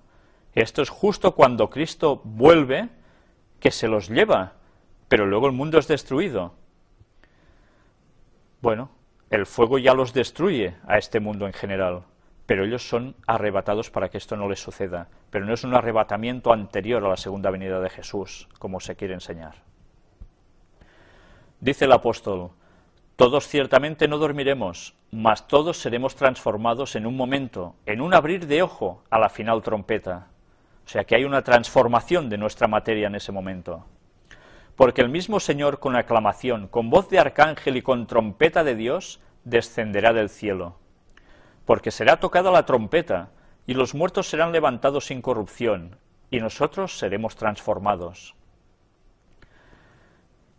Esto es justo cuando Cristo vuelve, que se los lleva, pero luego el mundo es destruido. Bueno, el fuego ya los destruye a este mundo en general, pero ellos son arrebatados para que esto no les suceda. Pero no es un arrebatamiento anterior a la segunda venida de Jesús, como se quiere enseñar. Dice el apóstol: todos ciertamente no dormiremos, mas todos seremos transformados en un momento, en un abrir de ojo, a la final trompeta. O sea que hay una transformación de nuestra materia en ese momento. Porque el mismo Señor, con aclamación, con voz de arcángel y con trompeta de Dios, descenderá del cielo. Porque será tocada la trompeta, y los muertos serán levantados sin corrupción, y nosotros seremos transformados.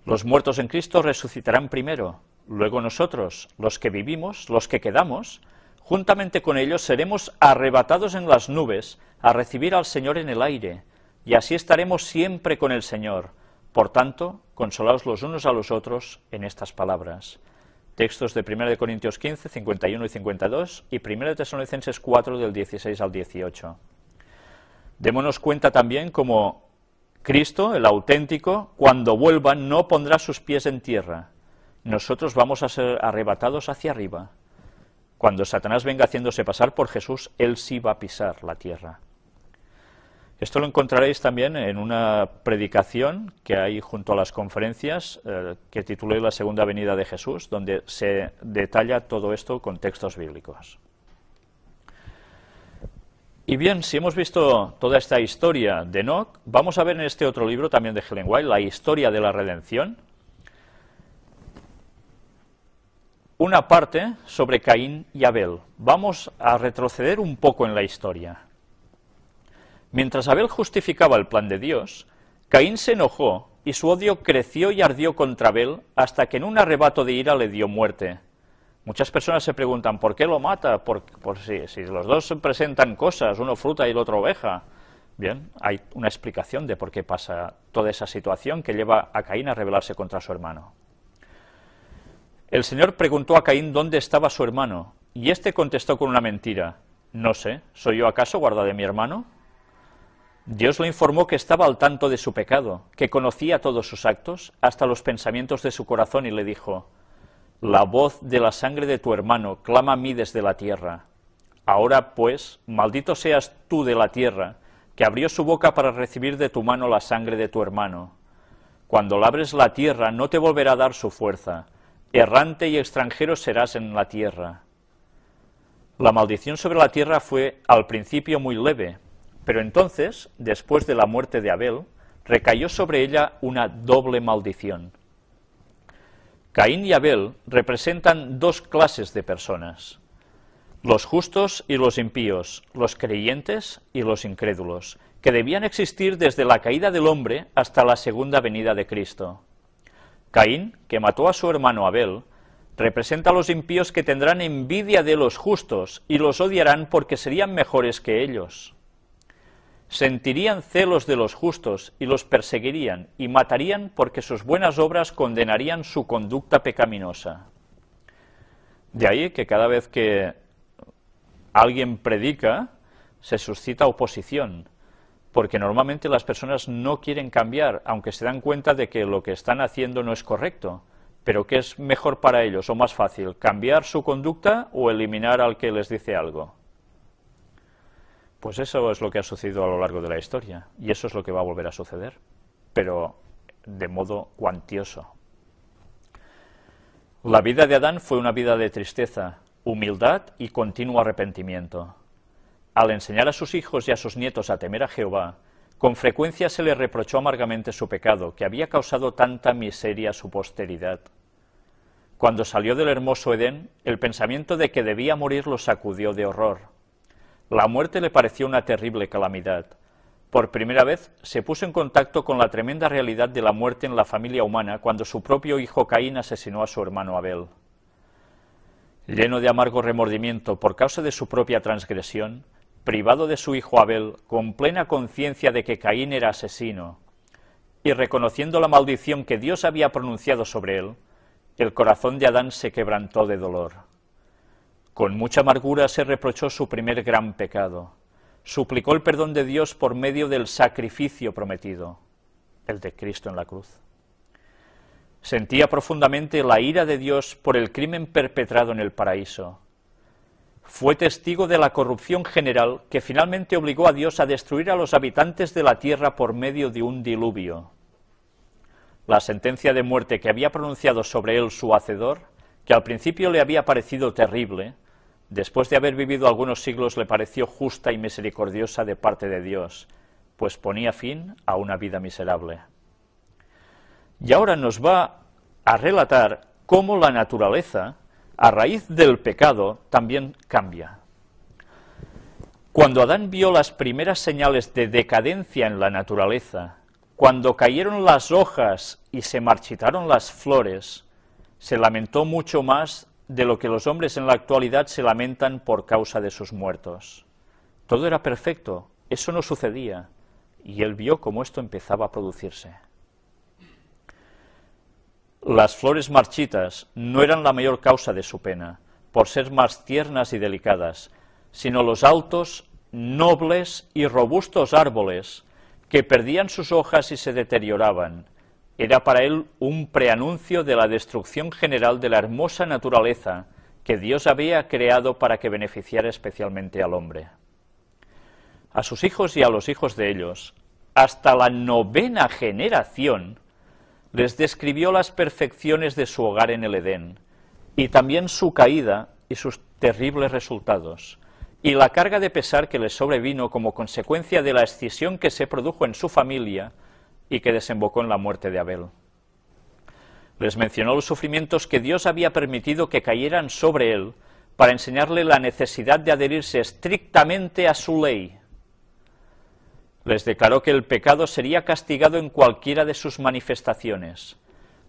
Los muertos en Cristo resucitarán primero, luego nosotros, los que vivimos, los que quedamos, juntamente con ellos seremos arrebatados en las nubes a recibir al Señor en el aire, y así estaremos siempre con el Señor. Por tanto, consolaos los unos a los otros en estas palabras. Textos de 1 Corintios 15, 51 y 52 y 1 Tesalonicenses 4, del 16 al 18. Démonos cuenta también como Cristo, el auténtico, cuando vuelva no pondrá sus pies en tierra. Nosotros vamos a ser arrebatados hacia arriba. Cuando Satanás venga haciéndose pasar por Jesús, él sí va a pisar la tierra. Esto lo encontraréis también en una predicación que hay junto a las conferencias que titulé La segunda venida de Jesús, donde se detalla todo esto con textos bíblicos. Y bien, si hemos visto toda esta historia de Enoc, vamos a ver en este otro libro también de Ellen White, La historia de la redención, una parte sobre Caín y Abel. Vamos a retroceder un poco en la historia. Mientras Abel justificaba el plan de Dios, Caín se enojó y su odio creció y ardió contra Abel hasta que en un arrebato de ira le dio muerte. Muchas personas se preguntan, ¿por qué lo mata? Por si los dos presentan cosas, uno fruta y el otro oveja. Bien, hay una explicación de por qué pasa toda esa situación que lleva a Caín a rebelarse contra su hermano. El Señor preguntó a Caín dónde estaba su hermano, y éste contestó con una mentira. No sé, ¿soy yo acaso guarda de mi hermano? Dios le informó que estaba al tanto de su pecado, que conocía todos sus actos, hasta los pensamientos de su corazón, y le dijo: la voz de la sangre de tu hermano clama a mí desde la tierra. Ahora, pues, maldito seas tú de la tierra, que abrió su boca para recibir de tu mano la sangre de tu hermano. Cuando labres la tierra, no te volverá a dar su fuerza. Errante y extranjero serás en la tierra. La maldición sobre la tierra fue al principio muy leve, pero entonces, después de la muerte de Abel, recayó sobre ella una doble maldición. Caín y Abel representan dos clases de personas: los justos y los impíos, los creyentes y los incrédulos, que debían existir desde la caída del hombre hasta la segunda venida de Cristo. Caín, que mató a su hermano Abel, representa a los impíos que tendrán envidia de los justos y los odiarán porque serían mejores que ellos. Sentirían celos de los justos y los perseguirían y matarían porque sus buenas obras condenarían su conducta pecaminosa. De ahí que cada vez que alguien predica, se suscita oposición, porque normalmente las personas no quieren cambiar, aunque se dan cuenta de que lo que están haciendo no es correcto. Pero ¿qué es mejor para ellos o más fácil? ¿Cambiar su conducta o eliminar al que les dice algo? Pues eso es lo que ha sucedido a lo largo de la historia, y eso es lo que va a volver a suceder, pero de modo cuantioso. La vida de Adán fue una vida de tristeza, humildad y continuo arrepentimiento. Al enseñar a sus hijos y a sus nietos a temer a Jehová, con frecuencia se le reprochó amargamente su pecado, que había causado tanta miseria a su posteridad. Cuando salió del hermoso Edén, el pensamiento de que debía morir lo sacudió de horror. La muerte le pareció una terrible calamidad. Por primera vez se puso en contacto con la tremenda realidad de la muerte en la familia humana cuando su propio hijo Caín asesinó a su hermano Abel. Lleno de amargo remordimiento por causa de su propia transgresión, privado de su hijo Abel, con plena conciencia de que Caín era asesino, y reconociendo la maldición que Dios había pronunciado sobre él, el corazón de Adán se quebrantó de dolor. Con mucha amargura se reprochó su primer gran pecado. Suplicó el perdón de Dios por medio del sacrificio prometido, el de Cristo en la cruz. Sentía profundamente la ira de Dios por el crimen perpetrado en el paraíso. Fue testigo de la corrupción general que finalmente obligó a Dios a destruir a los habitantes de la tierra por medio de un diluvio. La sentencia de muerte que había pronunciado sobre él su hacedor, que al principio le había parecido terrible, después de haber vivido algunos siglos le pareció justa y misericordiosa de parte de Dios, pues ponía fin a una vida miserable. Y ahora nos va a relatar cómo la naturaleza, a raíz del pecado, también cambia. Cuando Adán vio las primeras señales de decadencia en la naturaleza, cuando cayeron las hojas y se marchitaron las flores, se lamentó mucho más de lo que los hombres en la actualidad se lamentan por causa de sus muertos. Todo era perfecto, eso no sucedía, y él vio cómo esto empezaba a producirse. Las flores marchitas no eran la mayor causa de su pena, por ser más tiernas y delicadas, sino los altos, nobles y robustos árboles que perdían sus hojas y se deterioraban. Era para él un preanuncio de la destrucción general de la hermosa naturaleza que Dios había creado para que beneficiara especialmente al hombre. A sus hijos y a los hijos de ellos, hasta la 9ª generación, les describió las perfecciones de su hogar en el Edén, y también su caída y sus terribles resultados, y la carga de pesar que les sobrevino como consecuencia de la escisión que se produjo en su familia y que desembocó en la muerte de Abel. Les mencionó los sufrimientos que Dios había permitido que cayeran sobre él para enseñarle la necesidad de adherirse estrictamente a su ley. Les declaró que el pecado sería castigado en cualquiera de sus manifestaciones.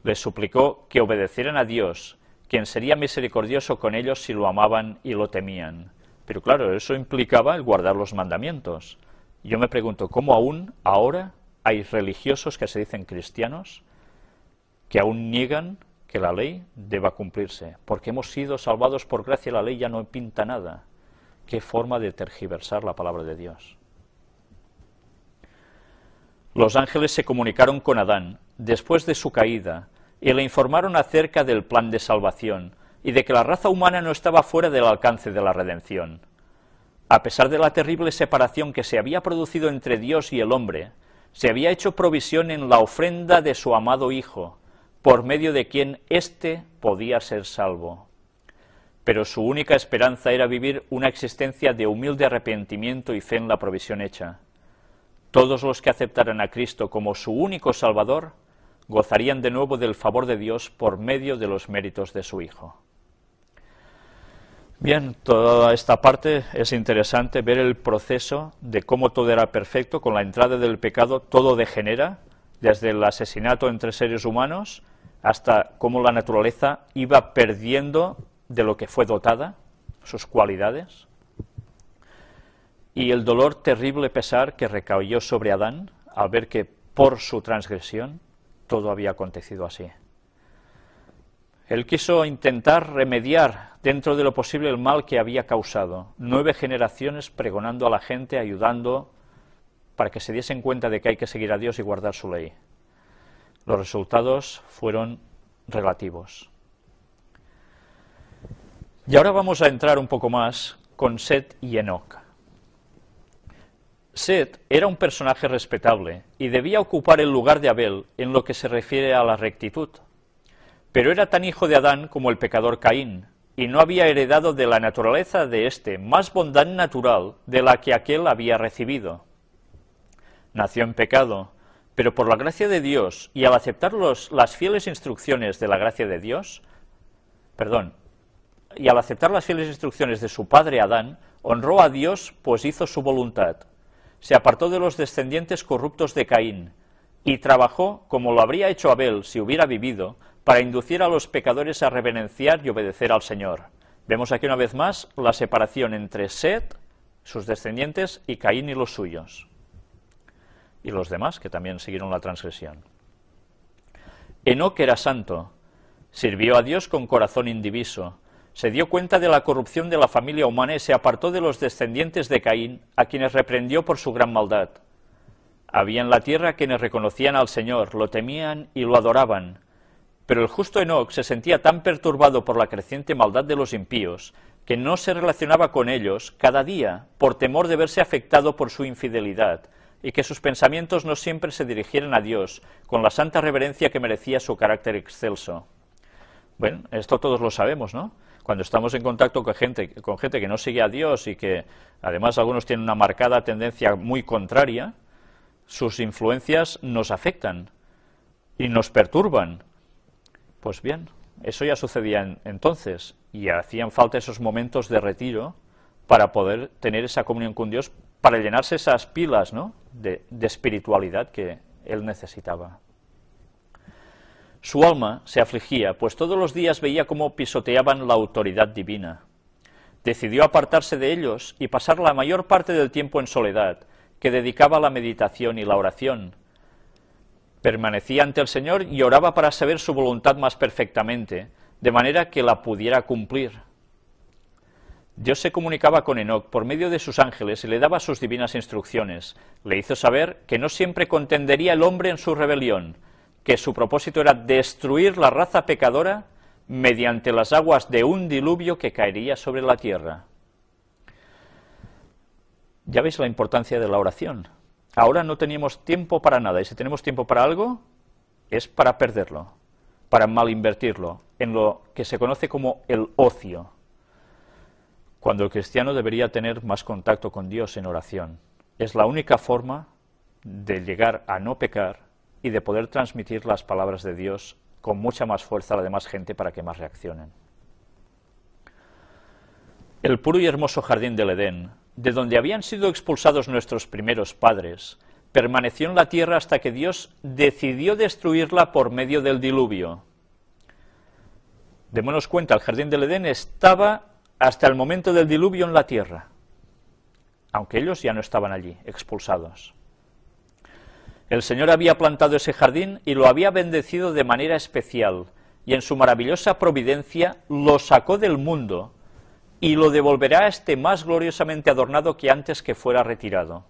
Les suplicó que obedecieran a Dios, quien sería misericordioso con ellos si lo amaban y lo temían. Pero claro, eso implicaba el guardar los mandamientos. Yo me pregunto, ¿cómo aún ahora hay religiosos que se dicen cristianos que aún niegan que la ley deba cumplirse? Porque hemos sido salvados por gracia, la ley ya no pinta nada. ¿Qué forma de tergiversar la palabra de Dios? Los ángeles se comunicaron con Adán después de su caída y le informaron acerca del plan de salvación y de que la raza humana no estaba fuera del alcance de la redención. A pesar de la terrible separación que se había producido entre Dios y el hombre, se había hecho provisión en la ofrenda de su amado Hijo, por medio de quien éste podía ser salvo. Pero su única esperanza era vivir una existencia de humilde arrepentimiento y fe en la provisión hecha. Todos los que aceptaran a Cristo como su único Salvador gozarían de nuevo del favor de Dios por medio de los méritos de su Hijo. Bien, toda esta parte es interesante ver el proceso de cómo todo era perfecto, con la entrada del pecado todo degenera, desde el asesinato entre seres humanos hasta cómo la naturaleza iba perdiendo de lo que fue dotada, sus cualidades, y el dolor terrible pesar que recayó sobre Adán al ver que por su transgresión todo había acontecido así. Él quiso intentar remediar dentro de lo posible el mal que había causado. 9 generaciones pregonando a la gente, ayudando para que se diesen cuenta de que hay que seguir a Dios y guardar su ley. Los resultados fueron relativos. Y ahora vamos a entrar un poco más con Set y Enoc. Set era un personaje respetable y debía ocupar el lugar de Abel en lo que se refiere a la rectitud. Pero era tan hijo de Adán como el pecador Caín, y no había heredado de la naturaleza de éste más bondad natural de la que aquél había recibido. Nació en pecado, pero por la gracia de Dios y al aceptar las fieles instrucciones de la gracia de Dios, y al aceptar las fieles instrucciones de su padre Adán, honró a Dios, pues hizo su voluntad. Se apartó de los descendientes corruptos de Caín, y trabajó, como lo habría hecho Abel si hubiera vivido, para inducir a los pecadores a reverenciar y obedecer al Señor. Vemos aquí una vez más la separación entre Set, sus descendientes, y Caín y los suyos, y los demás que también siguieron la transgresión. Enoc era santo, Sirvió a Dios con corazón indiviso. Se dio cuenta de la corrupción de la familia humana y se apartó de los descendientes de Caín, a quienes reprendió por su gran maldad. Había en la tierra quienes reconocían al Señor, lo temían y lo adoraban. Pero el justo Enoc se sentía tan perturbado por la creciente maldad de los impíos, que no se relacionaba con ellos cada día por temor de verse afectado por su infidelidad, y que sus pensamientos no siempre se dirigieran a Dios con la santa reverencia que merecía su carácter excelso. Bueno, esto todos lo sabemos, ¿no? Cuando estamos en contacto con gente que no sigue a Dios y que además algunos tienen una marcada tendencia muy contraria, sus influencias nos afectan y nos perturban. Pues bien, eso ya sucedía entonces y hacían falta esos momentos de retiro para poder tener esa comunión con Dios, para llenarse esas pilas, ¿no?, de espiritualidad que él necesitaba. Su alma se afligía, pues todos los días veía cómo pisoteaban la autoridad divina. Decidió apartarse de ellos y pasar la mayor parte del tiempo en soledad, que dedicaba a la meditación y la oración. Permanecía ante el Señor y oraba para saber su voluntad más perfectamente, de manera que la pudiera cumplir. Dios se comunicaba con Enoc por medio de sus ángeles y le daba sus divinas instrucciones. Le hizo saber que no siempre contendería el hombre en su rebelión, que su propósito era destruir la raza pecadora mediante las aguas de un diluvio que caería sobre la tierra. Ya veis la importancia de la oración. Ahora no teníamos tiempo para nada, y si tenemos tiempo para algo, es para perderlo, para malinvertirlo, en lo que se conoce como el ocio, cuando el cristiano debería tener más contacto con Dios en oración. Es la única forma de llegar a no pecar y de poder transmitir las palabras de Dios con mucha más fuerza a la demás gente para que más reaccionen. El puro y hermoso jardín del Edén, de donde habían sido expulsados nuestros primeros padres, permaneció en la tierra hasta que Dios decidió destruirla por medio del diluvio. Démonos cuenta, el jardín del Edén estaba hasta el momento del diluvio en la tierra, aunque ellos ya no estaban allí, expulsados. El Señor había plantado ese jardín y lo había bendecido de manera especial, y en su maravillosa providencia lo sacó del mundo, y lo devolverá a este más gloriosamente adornado que antes que fuera retirado.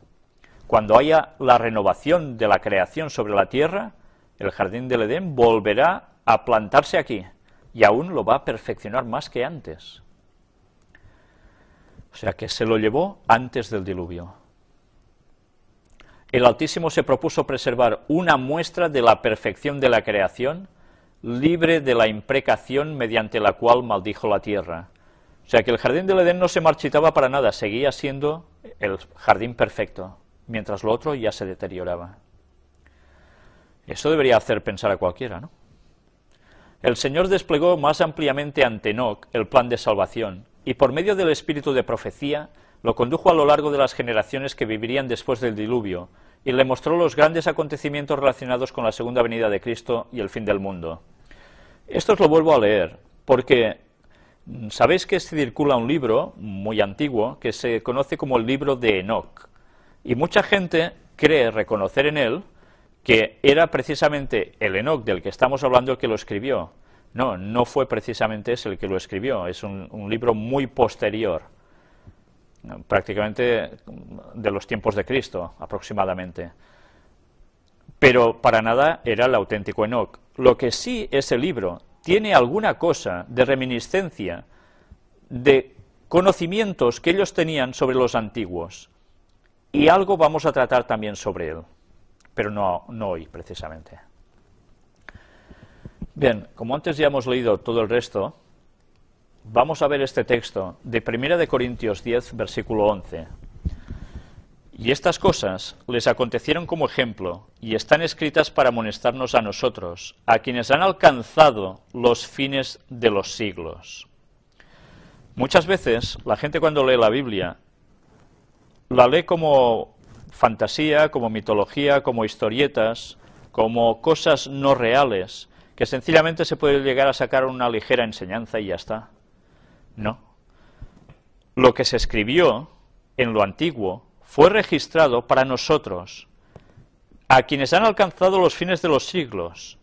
Cuando haya la renovación de la creación sobre la tierra, el jardín del Edén volverá a plantarse aquí, y aún lo va a perfeccionar más que antes. O sea que se lo llevó antes del diluvio. El Altísimo se propuso preservar una muestra de la perfección de la creación, libre de la imprecación mediante la cual maldijo la tierra. O sea que el jardín del Edén no se marchitaba para nada, seguía siendo el jardín perfecto, mientras lo otro ya se deterioraba. Eso debería hacer pensar a cualquiera, ¿no? El Señor desplegó más ampliamente ante Enoc el plan de salvación, y por medio del espíritu de profecía, lo condujo a lo largo de las generaciones que vivirían después del diluvio, y le mostró los grandes acontecimientos relacionados con la segunda venida de Cristo y el fin del mundo. Esto os lo vuelvo a leer, porque sabéis que circula un libro muy antiguo que se conoce como el libro de Enoc, y mucha gente cree reconocer en él que era precisamente el Enoc del que estamos hablando el que lo escribió. No, no fue precisamente ese el que lo escribió, es un libro muy posterior, prácticamente de los tiempos de Cristo, aproximadamente. Pero para nada era el auténtico Enoc. Lo que sí ese libro tiene alguna cosa de reminiscencia, de conocimientos que ellos tenían sobre los antiguos, y algo vamos a tratar también sobre él, pero no hoy, precisamente. Bien, como antes ya hemos leído todo el resto, vamos a ver este texto de 1 de Corintios 10, versículo 11. Y estas cosas les acontecieron como ejemplo, y están escritas para amonestarnos a nosotros, a quienes han alcanzado los fines de los siglos. Muchas veces la gente cuando lee la Biblia, la lee como fantasía, como mitología, como historietas, como cosas no reales, que sencillamente se puede llegar a sacar una ligera enseñanza y ya está. No. Lo que se escribió en lo antiguo fue registrado para nosotros, a quienes han alcanzado los fines de los siglos.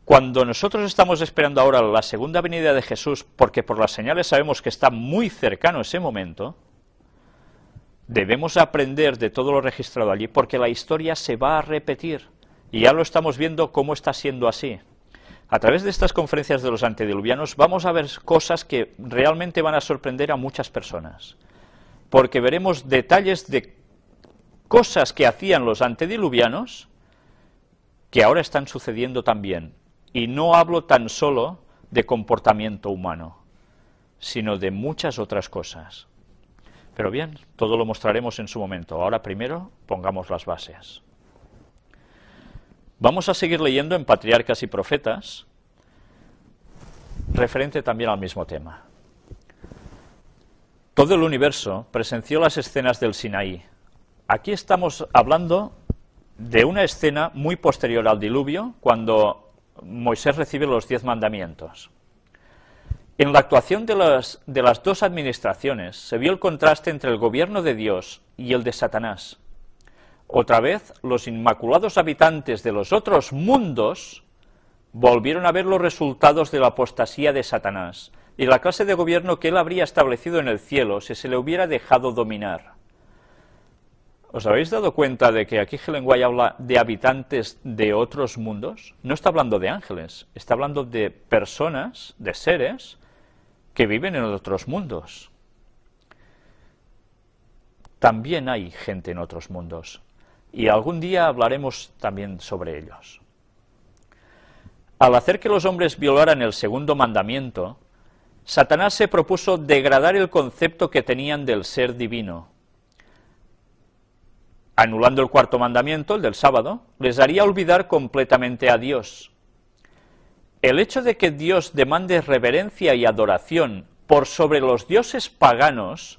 Cuando nosotros estamos esperando ahora la segunda venida de Jesús, porque por las señales sabemos que está muy cercano ese momento, debemos aprender de todo lo registrado allí, porque la historia se va a repetir, y ya lo estamos viendo cómo está siendo así. A través de estas conferencias de los antediluvianos vamos a ver cosas que realmente van a sorprender a muchas personas, porque veremos detalles de cosas que hacían los antediluvianos que ahora están sucediendo también. Y no hablo tan solo de comportamiento humano, sino de muchas otras cosas. Pero bien, todo lo mostraremos en su momento. Ahora primero pongamos las bases. Vamos a seguir leyendo en Patriarcas y Profetas, referente también al mismo tema. Todo el universo presenció las escenas del Sinaí. Aquí estamos hablando de una escena muy posterior al diluvio, cuando Moisés recibe los 10 mandamientos. En la actuación de las dos administraciones se vio el contraste entre el gobierno de Dios y el de Satanás. Otra vez, los inmaculados habitantes de los otros mundos volvieron a ver los resultados de la apostasía de Satanás y la clase de gobierno que él habría establecido en el cielo si se le hubiera dejado dominar. ¿Os habéis dado cuenta de que aquí Helen White habla de habitantes de otros mundos? No está hablando de ángeles, está hablando de personas, de seres, que viven en otros mundos. También hay gente en otros mundos, y algún día hablaremos también sobre ellos. Al hacer que los hombres violaran el segundo mandamiento, Satanás se propuso degradar el concepto que tenían del ser divino. Anulando el cuarto mandamiento, el del sábado, les haría olvidar completamente a Dios. El hecho de que Dios demande reverencia y adoración por sobre los dioses paganos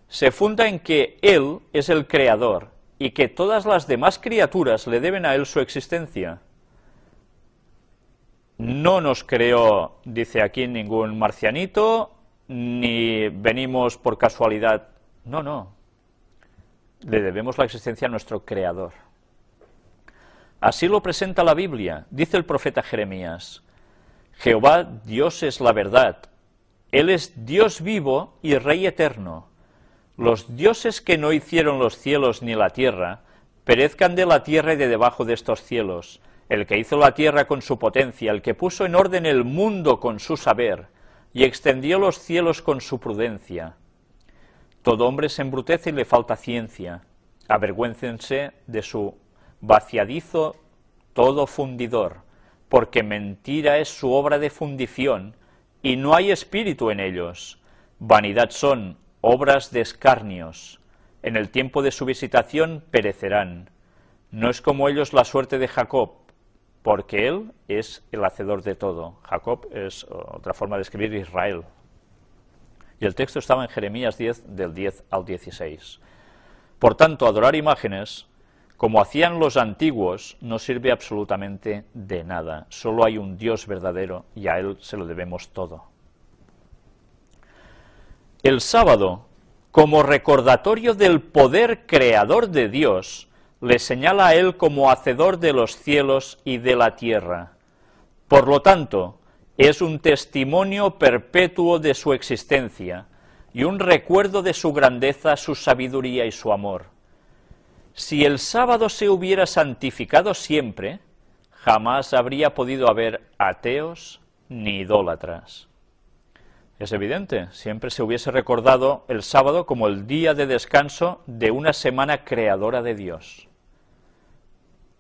se funda en que Él es el creador y que todas las demás criaturas le deben a Él su existencia. No nos creó, dice aquí, ningún marcianito, ni venimos por casualidad. No, no. Le debemos la existencia a nuestro Creador. Así lo presenta la Biblia. Dice el profeta Jeremías: Jehová Dios es la verdad. Él es Dios vivo y Rey eterno. Los dioses que no hicieron los cielos ni la tierra, perezcan de la tierra y de debajo de estos cielos. El que hizo la tierra con su potencia, el que puso en orden el mundo con su saber, y extendió los cielos con su prudencia. Todo hombre se embrutece y le falta ciencia. Avergüéncense de su vaciadizo todo fundidor, porque mentira es su obra de fundición, y no hay espíritu en ellos. Vanidad son, obras de escarnios. En el tiempo de su visitación perecerán. No es como ellos la suerte de Jacob, porque él es el hacedor de todo. Jacob es otra forma de escribir Israel. Y el texto estaba en Jeremías 10, del 10 al 16. Por tanto, adorar imágenes, como hacían los antiguos, no sirve absolutamente de nada. Solo hay un Dios verdadero y a Él se lo debemos todo. El sábado, como recordatorio del poder creador de Dios, le señala a Él como hacedor de los cielos y de la tierra. Por lo tanto, es un testimonio perpetuo de su existencia y un recuerdo de su grandeza, su sabiduría y su amor. Si el sábado se hubiera santificado siempre, jamás habría podido haber ateos ni idólatras. Es evidente, siempre se hubiese recordado el sábado como el día de descanso de una semana creadora de Dios.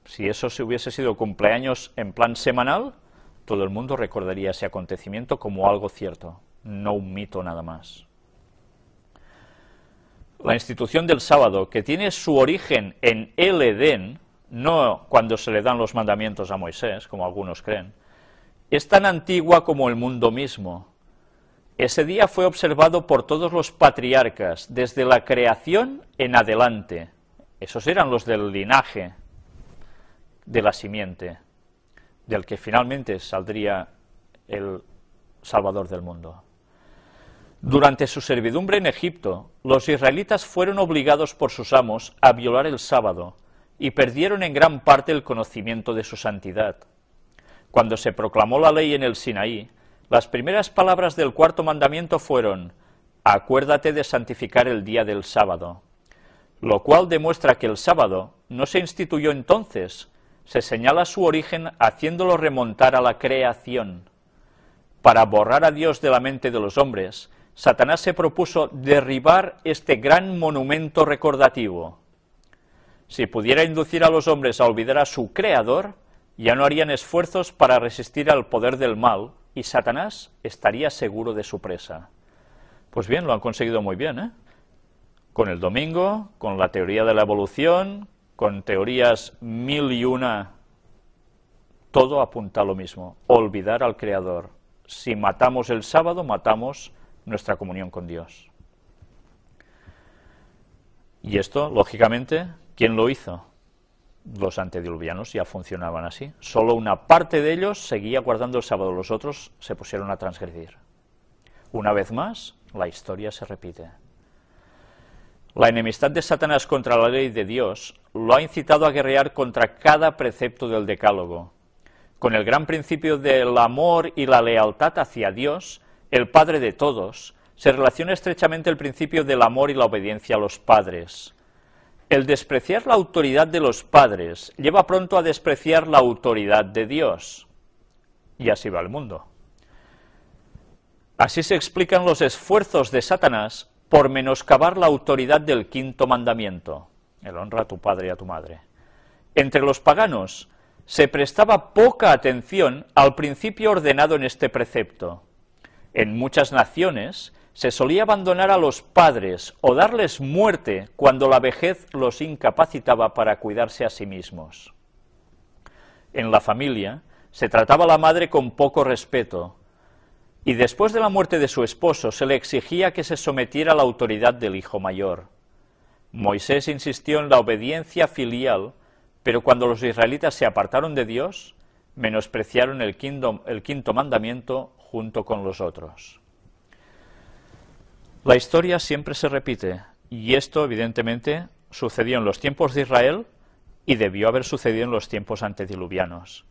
Si eso se hubiese sido cumpleaños en plan semanal, todo el mundo recordaría ese acontecimiento como algo cierto, no un mito nada más. La institución del sábado, que tiene su origen en el Edén, no cuando se le dan los mandamientos a Moisés, como algunos creen, es tan antigua como el mundo mismo. Ese día fue observado por todos los patriarcas, desde la creación en adelante. Esos eran los del linaje, de la simiente, del que finalmente saldría el Salvador del mundo. Durante su servidumbre en Egipto, los israelitas fueron obligados por sus amos a violar el sábado y perdieron en gran parte el conocimiento de su santidad. Cuando se proclamó la ley en el Sinaí, las primeras palabras del cuarto mandamiento fueron: acuérdate de santificar el día del sábado, lo cual demuestra que el sábado no se instituyó entonces, se señala su origen haciéndolo remontar a la creación. Para borrar a Dios de la mente de los hombres, Satanás se propuso derribar este gran monumento recordativo. Si pudiera inducir a los hombres a olvidar a su Creador, ya no harían esfuerzos para resistir al poder del mal, y Satanás estaría seguro de su presa. Pues bien, lo han conseguido muy bien, ¿eh? Con el domingo, con la teoría de la evolución, con teorías 1001, todo apunta a lo mismo: olvidar al Creador. Si matamos el sábado, matamos nuestra comunión con Dios. Y esto, lógicamente, ¿quién lo hizo? Los antediluvianos ya funcionaban así. Solo una parte de ellos seguía guardando el sábado, los otros se pusieron a transgredir. Una vez más, la historia se repite. La enemistad de Satanás contra la ley de Dios lo ha incitado a guerrear contra cada precepto del Decálogo. Con el gran principio del amor y la lealtad hacia Dios, el Padre de todos, se relaciona estrechamente el principio del amor y la obediencia a los padres. El despreciar la autoridad de los padres lleva pronto a despreciar la autoridad de Dios. Y así va el mundo. Así se explican los esfuerzos de Satanás por menoscabar la autoridad del quinto mandamiento, el honra a tu padre y a tu madre. Entre los paganos se prestaba poca atención al principio ordenado en este precepto. En muchas naciones se solía abandonar a los padres o darles muerte cuando la vejez los incapacitaba para cuidarse a sí mismos. En la familia se trataba a la madre con poco respeto, y después de la muerte de su esposo se le exigía que se sometiera a la autoridad del hijo mayor. Moisés insistió en la obediencia filial, pero cuando los israelitas se apartaron de Dios, menospreciaron el quinto mandamiento junto con los otros. La historia siempre se repite, y esto evidentemente sucedió en los tiempos de Israel y debió haber sucedido en los tiempos antediluvianos,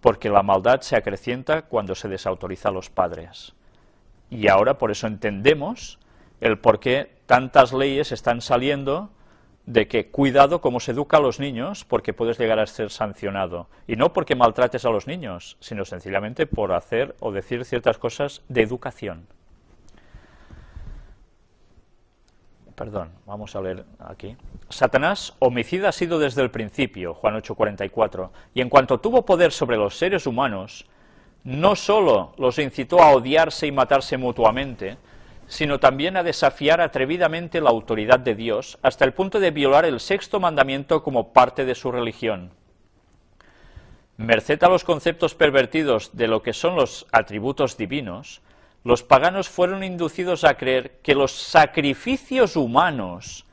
porque la maldad se acrecienta cuando se desautoriza a los padres. Y ahora por eso entendemos el por qué tantas leyes están saliendo de que cuidado cómo se educa a los niños, porque puedes llegar a ser sancionado. Y no porque maltrates a los niños, sino sencillamente por hacer o decir ciertas cosas de educación. Perdón, vamos a leer aquí. Satanás, homicida ha sido desde el principio, Juan 8:44, y en cuanto tuvo poder sobre los seres humanos, no sólo los incitó a odiarse y matarse mutuamente, sino también a desafiar atrevidamente la autoridad de Dios, hasta el punto de violar el sexto mandamiento como parte de su religión. Merced a los conceptos pervertidos de lo que son los atributos divinos, los paganos fueron inducidos a creer que los sacrificios humanos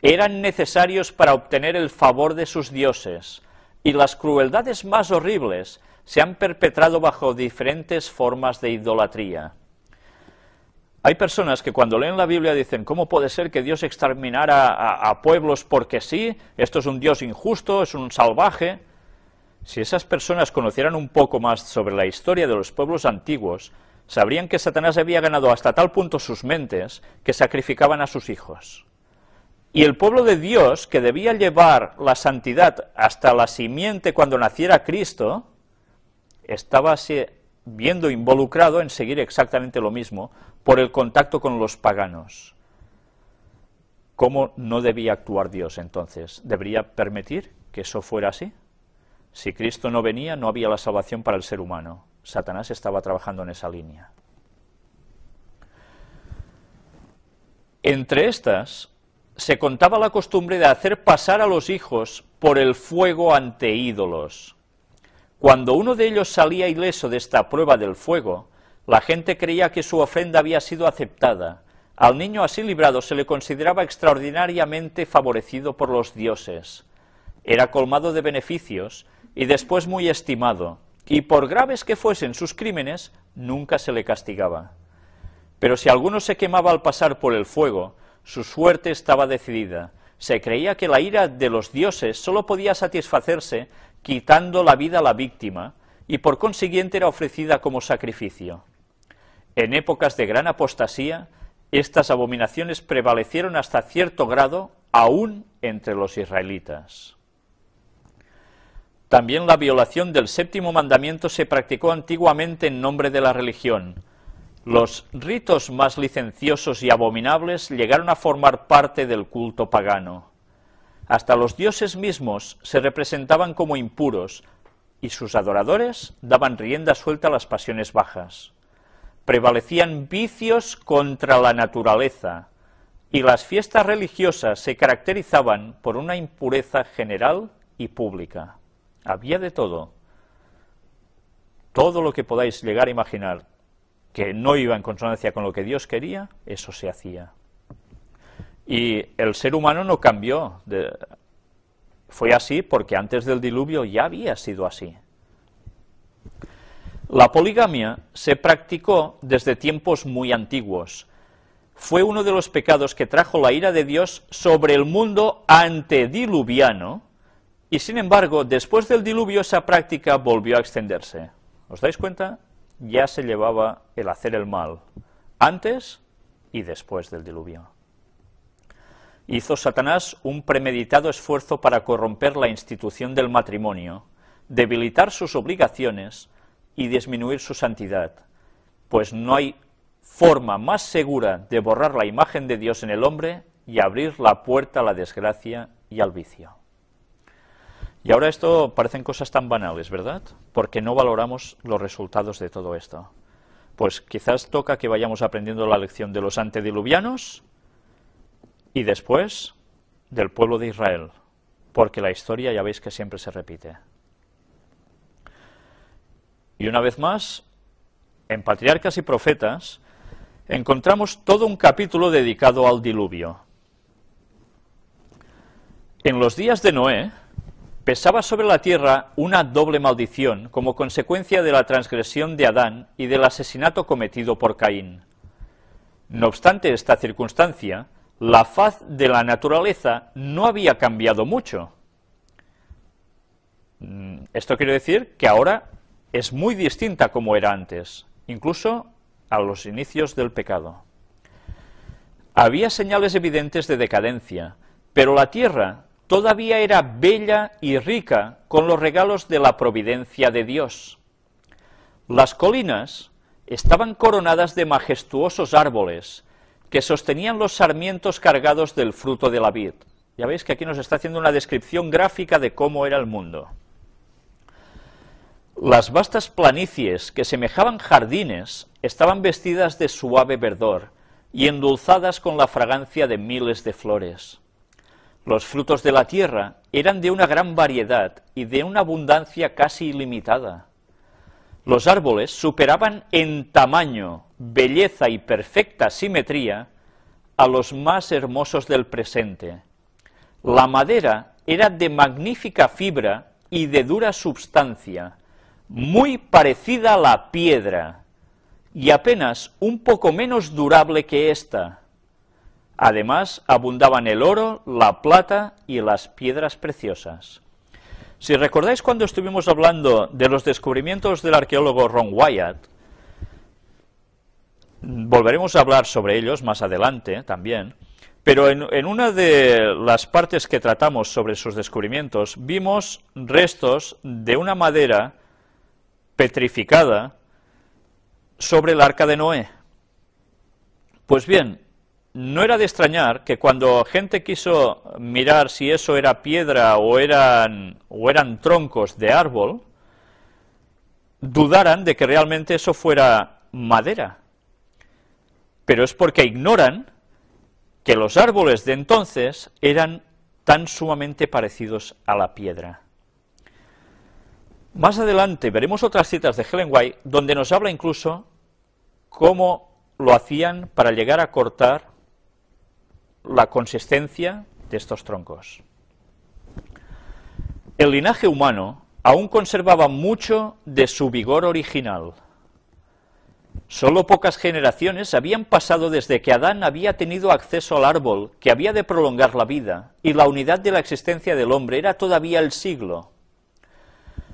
eran necesarios para obtener el favor de sus dioses, y las crueldades más horribles se han perpetrado bajo diferentes formas de idolatría. Hay personas que cuando leen la Biblia dicen: ¿cómo puede ser que Dios exterminara a pueblos porque sí? Esto es un Dios injusto, es un salvaje. Si esas personas conocieran un poco más sobre la historia de los pueblos antiguos, sabrían que Satanás había ganado hasta tal punto sus mentes que sacrificaban a sus hijos. Y el pueblo de Dios, que debía llevar la santidad hasta la simiente cuando naciera Cristo, estaba viendo involucrado en seguir exactamente lo mismo por el contacto con los paganos. ¿Cómo no debía actuar Dios entonces? ¿Debería permitir que eso fuera así? Si Cristo no venía, no había la salvación para el ser humano. Satanás estaba trabajando en esa línea. Entre estas, se contaba la costumbre de hacer pasar a los hijos por el fuego ante ídolos. Cuando uno de ellos salía ileso de esta prueba del fuego, la gente creía que su ofrenda había sido aceptada. Al niño así librado se le consideraba extraordinariamente favorecido por los dioses. Era colmado de beneficios y después muy estimado, y por graves que fuesen sus crímenes, nunca se le castigaba. Pero si alguno se quemaba al pasar por el fuego, su suerte estaba decidida. Se creía que la ira de los dioses sólo podía satisfacerse quitando la vida a la víctima, y por consiguiente era ofrecida como sacrificio. En épocas de gran apostasía, estas abominaciones prevalecieron hasta cierto grado aún entre los israelitas. También la violación del séptimo mandamiento se practicó antiguamente en nombre de la religión. Los ritos más licenciosos y abominables llegaron a formar parte del culto pagano. Hasta los dioses mismos se representaban como impuros, y sus adoradores daban rienda suelta a las pasiones bajas. Prevalecían vicios contra la naturaleza, y las fiestas religiosas se caracterizaban por una impureza general y pública. Había de todo. Todo lo que podáis llegar a imaginar que no iba en consonancia con lo que Dios quería, eso se hacía. Y el ser humano no cambió. Fue así porque antes del diluvio ya había sido así. La poligamia se practicó desde tiempos muy antiguos. Fue uno de los pecados que trajo la ira de Dios sobre el mundo antediluviano, y sin embargo, después del diluvio esa práctica volvió a extenderse. ¿Os dais cuenta? Ya se llevaba el hacer el mal, antes y después del diluvio. Hizo Satanás un premeditado esfuerzo para corromper la institución del matrimonio, debilitar sus obligaciones y disminuir su santidad, pues no hay forma más segura de borrar la imagen de Dios en el hombre y abrir la puerta a la desgracia y al vicio. Y ahora esto parecen cosas tan banales, ¿verdad? Porque no valoramos los resultados de todo esto. Pues quizás toca que vayamos aprendiendo la lección de los antediluvianos y después del pueblo de Israel, porque la historia ya veis que siempre se repite. Y una vez más, en Patriarcas y Profetas, encontramos todo un capítulo dedicado al diluvio. En los días de Noé, pesaba sobre la tierra una doble maldición como consecuencia de la transgresión de Adán y del asesinato cometido por Caín. No obstante esta circunstancia, la faz de la naturaleza no había cambiado mucho. Esto quiere decir que ahora es muy distinta como era antes, incluso a los inicios del pecado. Había señales evidentes de decadencia, pero la tierra todavía era bella y rica con los regalos de la providencia de Dios. Las colinas estaban coronadas de majestuosos árboles que sostenían los sarmientos cargados del fruto de la vid. Ya veis que aquí nos está haciendo una descripción gráfica de cómo era el mundo. Las vastas planicies que semejaban jardines estaban vestidas de suave verdor y endulzadas con la fragancia de miles de flores. Los frutos de la tierra eran de una gran variedad y de una abundancia casi ilimitada. Los árboles superaban en tamaño, belleza y perfecta simetría a los más hermosos del presente. La madera era de magnífica fibra y de dura substancia, muy parecida a la piedra, y apenas un poco menos durable que ésta. Además, abundaban el oro, la plata y las piedras preciosas. Si recordáis cuando estuvimos hablando de los descubrimientos del arqueólogo Ron Wyatt, volveremos a hablar sobre ellos más adelante también, pero en una de las partes que tratamos sobre sus descubrimientos, vimos restos de una madera petrificada sobre el arca de Noé. Pues bien, no era de extrañar que cuando gente quiso mirar si eso era piedra o eran troncos de árbol, dudaran de que realmente eso fuera madera. Pero es porque ignoran que los árboles de entonces eran tan sumamente parecidos a la piedra. Más adelante veremos otras citas de Ellen White donde nos habla incluso cómo lo hacían para llegar a cortar la consistencia de estos troncos. El linaje humano aún conservaba mucho de su vigor original. Solo pocas generaciones habían pasado desde que Adán había tenido acceso al árbol que había de prolongar la vida, y la unidad de la existencia del hombre era todavía el siglo.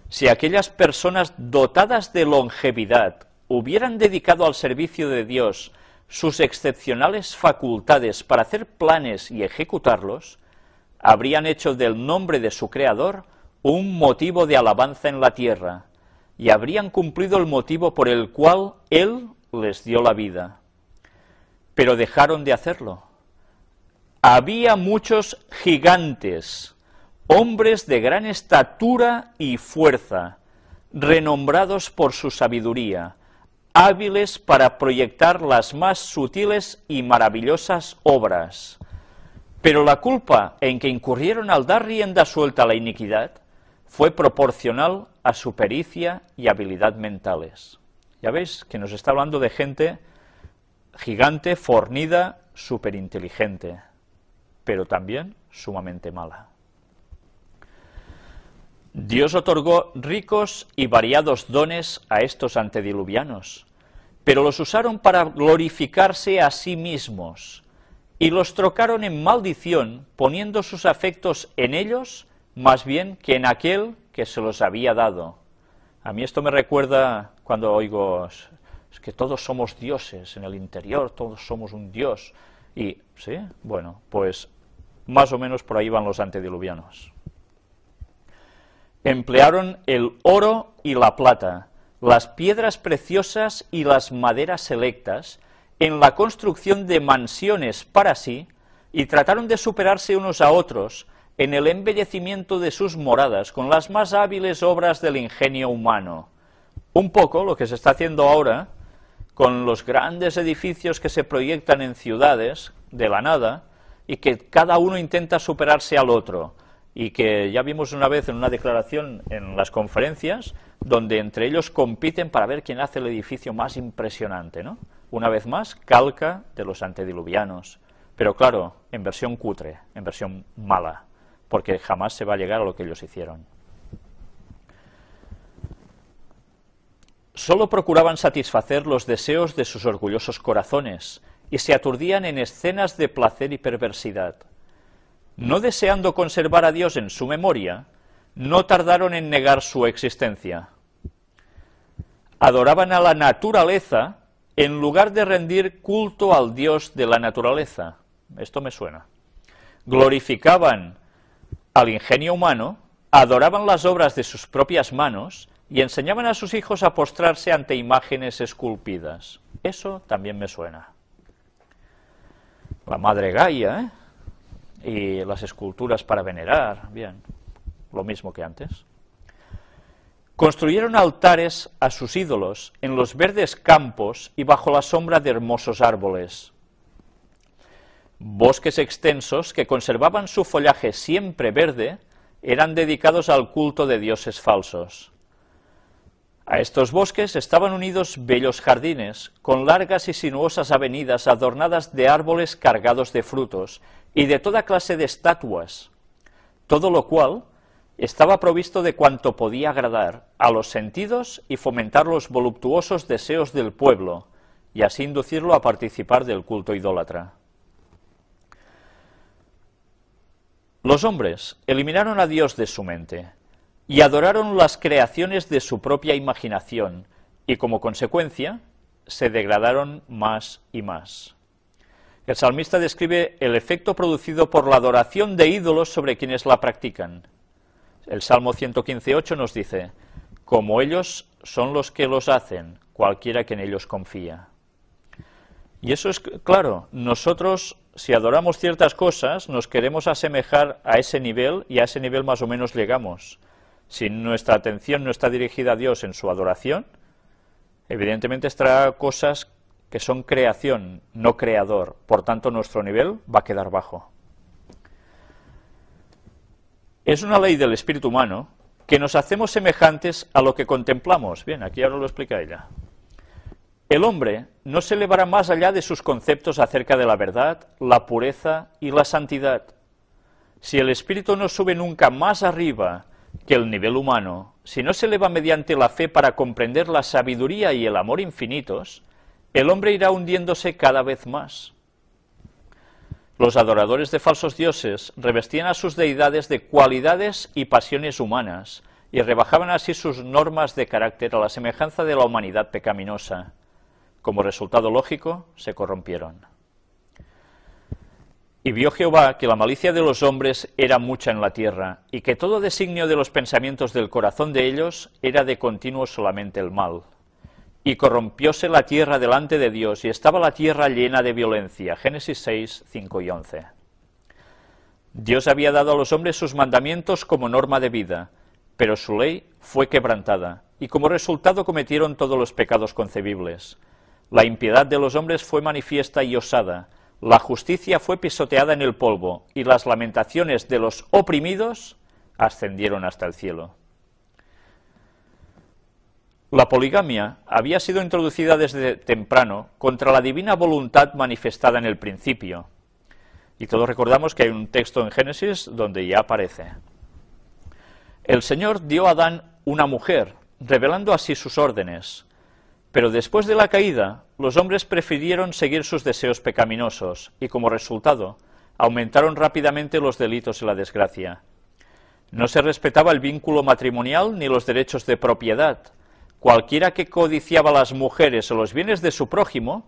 Si aquellas personas dotadas de longevidad hubieran dedicado al servicio de Dios sus excepcionales facultades para hacer planes y ejecutarlos, habrían hecho del nombre de su Creador un motivo de alabanza en la tierra, y habrían cumplido el motivo por el cual Él les dio la vida. Pero dejaron de hacerlo. Había muchos gigantes, hombres de gran estatura y fuerza, renombrados por su sabiduría, hábiles para proyectar las más sutiles y maravillosas obras. Pero la culpa en que incurrieron al dar rienda suelta a la iniquidad fue proporcional a su pericia y habilidad mentales. Ya veis que nos está hablando de gente gigante, fornida, superinteligente, pero también sumamente mala. Dios otorgó ricos y variados dones a estos antediluvianos, pero los usaron para glorificarse a sí mismos, y los trocaron en maldición, poniendo sus afectos en ellos, más bien que en aquel que se los había dado. A mí esto me recuerda cuando oigo, es que todos somos dioses en el interior, todos somos un dios. Y, ¿sí? Bueno, pues más o menos por ahí van los antediluvianos. Emplearon el oro y la plata, las piedras preciosas y las maderas selectas en la construcción de mansiones para sí, y trataron de superarse unos a otros en el embellecimiento de sus moradas con las más hábiles obras del ingenio humano. Un poco lo que se está haciendo ahora con los grandes edificios que se proyectan en ciudades de la nada y que cada uno intenta superarse al otro, y que ya vimos una vez en una declaración en las conferencias donde entre ellos compiten para ver quién hace el edificio más impresionante, ¿no? Una vez más, calca de los antediluvianos, pero claro, en versión cutre, en versión mala, porque jamás se va a llegar a lo que ellos hicieron. Solo procuraban satisfacer los deseos de sus orgullosos corazones y se aturdían en escenas de placer y perversidad. No deseando conservar a Dios en su memoria, no tardaron en negar su existencia. Adoraban a la naturaleza en lugar de rendir culto al Dios de la naturaleza. Esto me suena. Glorificaban al ingenio humano, adoraban las obras de sus propias manos y enseñaban a sus hijos a postrarse ante imágenes esculpidas. Eso también me suena. La madre Gaia, ¿eh? Y las esculturas para venerar, bien, lo mismo que antes. Construyeron altares a sus ídolos en los verdes campos y bajo la sombra de hermosos árboles. Bosques extensos que conservaban su follaje siempre verde eran dedicados al culto de dioses falsos. A estos bosques estaban unidos bellos jardines, con largas y sinuosas avenidas adornadas de árboles cargados de frutos y de toda clase de estatuas, todo lo cual estaba provisto de cuanto podía agradar a los sentidos y fomentar los voluptuosos deseos del pueblo, y así inducirlo a participar del culto idólatra. Los hombres eliminaron a Dios de su mente y adoraron las creaciones de su propia imaginación, y como consecuencia se degradaron más y más. El salmista describe el efecto producido por la adoración de ídolos sobre quienes la practican. El Salmo 115:8 nos dice: como ellos son los que los hacen, cualquiera que en ellos confía. Y eso es claro, nosotros si adoramos ciertas cosas nos queremos asemejar a ese nivel, y a ese nivel más o menos llegamos. Si nuestra atención no está dirigida a Dios en su adoración, evidentemente estará cosas que son creación, no creador, por tanto nuestro nivel va a quedar bajo. Es una ley del espíritu humano que nos hacemos semejantes a lo que contemplamos. Bien, aquí ahora lo explica ella. El hombre no se elevará más allá de sus conceptos acerca de la verdad, la pureza y la santidad. Si el espíritu no sube nunca más arriba que el nivel humano, si no se eleva mediante la fe para comprender la sabiduría y el amor infinitos, el hombre irá hundiéndose cada vez más. Los adoradores de falsos dioses revestían a sus deidades de cualidades y pasiones humanas, y rebajaban así sus normas de carácter a la semejanza de la humanidad pecaminosa. Como resultado lógico, se corrompieron. Y vio Jehová que la malicia de los hombres era mucha en la tierra, y que todo designio de los pensamientos del corazón de ellos era de continuo solamente el mal. Y corrompióse la tierra delante de Dios, y estaba la tierra llena de violencia. Génesis 6, 5 y 11. Dios había dado a los hombres sus mandamientos como norma de vida, pero su ley fue quebrantada, y como resultado cometieron todos los pecados concebibles. La impiedad de los hombres fue manifiesta y osada, la justicia fue pisoteada en el polvo, y las lamentaciones de los oprimidos ascendieron hasta el cielo. La poligamia había sido introducida desde temprano contra la divina voluntad manifestada en el principio. Y todos recordamos que hay un texto en Génesis donde ya aparece. El Señor dio a Adán una mujer, revelando así sus órdenes. Pero después de la caída, los hombres prefirieron seguir sus deseos pecaminosos y, como resultado, aumentaron rápidamente los delitos y la desgracia. No se respetaba el vínculo matrimonial ni los derechos de propiedad. Cualquiera que codiciaba las mujeres o los bienes de su prójimo,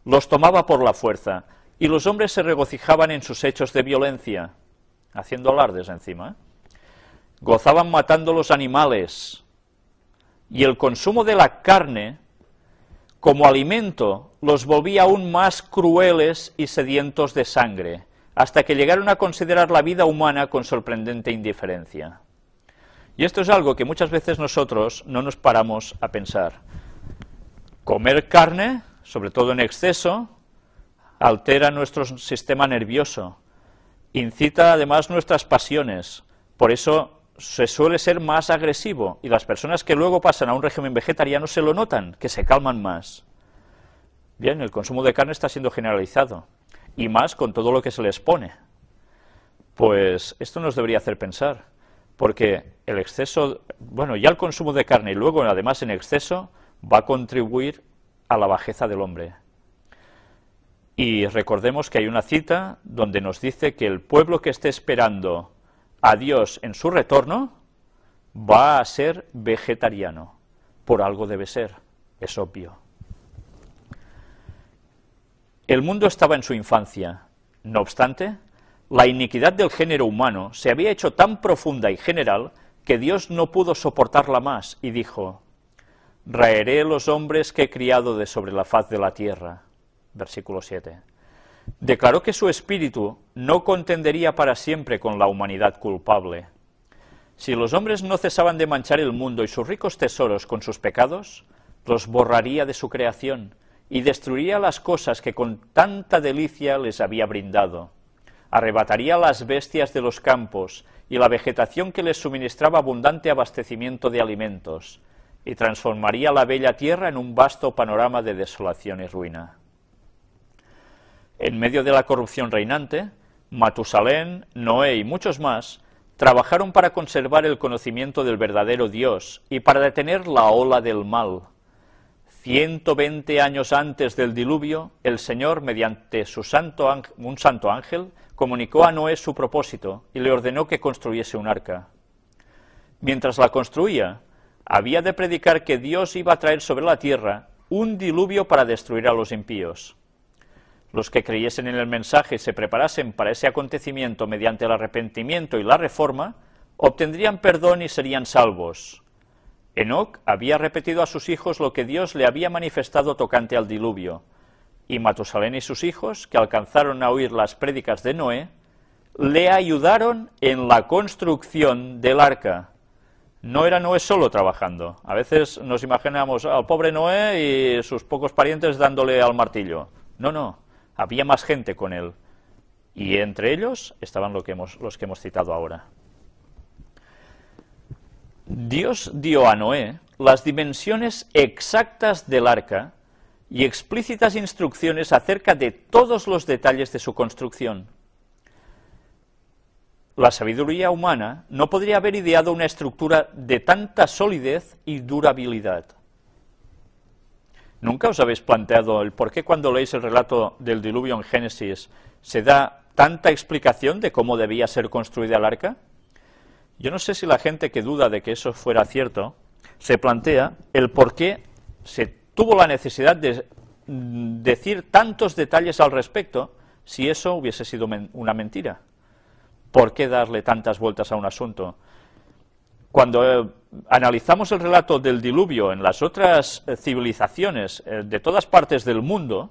los tomaba por la fuerza, y los hombres se regocijaban en sus hechos de violencia, haciendo alardes encima. Gozaban matando los animales, y el consumo de la carne como alimento los volvía aún más crueles y sedientos de sangre, hasta que llegaron a considerar la vida humana con sorprendente indiferencia. Y esto es algo que muchas veces nosotros no nos paramos a pensar. Comer carne, sobre todo en exceso, altera nuestro sistema nervioso, incita además nuestras pasiones, por eso se suele ser más agresivo, y las personas que luego pasan a un régimen vegetariano se lo notan, que se calman más. Bien, el consumo de carne está siendo generalizado, y más con todo lo que se les pone. Pues esto nos debería hacer pensar, porque el exceso, bueno, ya el consumo de carne y luego además en exceso, va a contribuir a la bajeza del hombre. Y recordemos que hay una cita donde nos dice que el pueblo que esté esperando a Dios en su retorno va a ser vegetariano. Por algo debe ser, es obvio. El mundo estaba en su infancia. No obstante, la iniquidad del género humano se había hecho tan profunda y general que Dios no pudo soportarla más y dijo: raeré los hombres que he criado de sobre la faz de la tierra. Versículo 7. Declaró que su espíritu no contendería para siempre con la humanidad culpable. Si los hombres no cesaban de manchar el mundo y sus ricos tesoros con sus pecados, los borraría de su creación y destruiría las cosas que con tanta delicia les había brindado. Arrebataría las bestias de los campos y la vegetación que les suministraba abundante abastecimiento de alimentos, y transformaría la bella tierra en un vasto panorama de desolación y ruina. En medio de la corrupción reinante, Matusalén, Noé y muchos más trabajaron para conservar el conocimiento del verdadero Dios y para detener la ola del mal. 120 años antes del diluvio, el Señor, mediante un santo ángel, comunicó a Noé su propósito y le ordenó que construyese un arca. Mientras la construía, había de predicar que Dios iba a traer sobre la tierra un diluvio para destruir a los impíos. Los que creyesen en el mensaje y se preparasen para ese acontecimiento mediante el arrepentimiento y la reforma, obtendrían perdón y serían salvos. Enoc había repetido a sus hijos lo que Dios le había manifestado tocante al diluvio, y Matusalén y sus hijos, que alcanzaron a oír las prédicas de Noé, le ayudaron en la construcción del arca. No era Noé solo trabajando. A veces nos imaginamos al pobre Noé y sus pocos parientes dándole al martillo. No. Había más gente con él, y entre ellos estaban los que hemos citado ahora. Dios dio a Noé las dimensiones exactas del arca y explícitas instrucciones acerca de todos los detalles de su construcción. La sabiduría humana no podría haber ideado una estructura de tanta solidez y durabilidad. ¿Nunca os habéis planteado el por qué cuando leéis el relato del diluvio en Génesis se da tanta explicación de cómo debía ser construida el arca? Yo no sé si la gente que duda de que eso fuera cierto se plantea el por qué se tuvo la necesidad de decir tantos detalles al respecto si eso hubiese sido una mentira. ¿Por qué darle tantas vueltas a un asunto? Cuando analizamos el relato del diluvio en las otras civilizaciones de todas partes del mundo,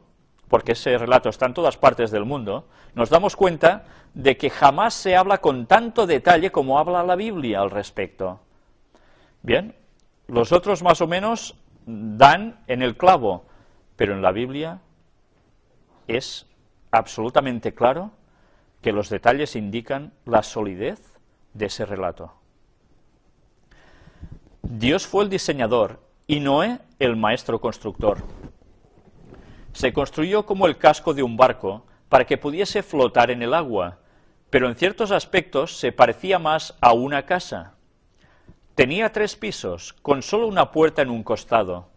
porque ese relato está en todas partes del mundo, nos damos cuenta de que jamás se habla con tanto detalle como habla la Biblia al respecto. Bien, los otros más o menos dan en el clavo, pero en la Biblia es absolutamente claro que los detalles indican la solidez de ese relato. Dios fue el diseñador y Noé el maestro constructor. Se construyó como el casco de un barco para que pudiese flotar en el agua, pero en ciertos aspectos se parecía más a una casa. Tenía 3 pisos, con solo una puerta en un costado.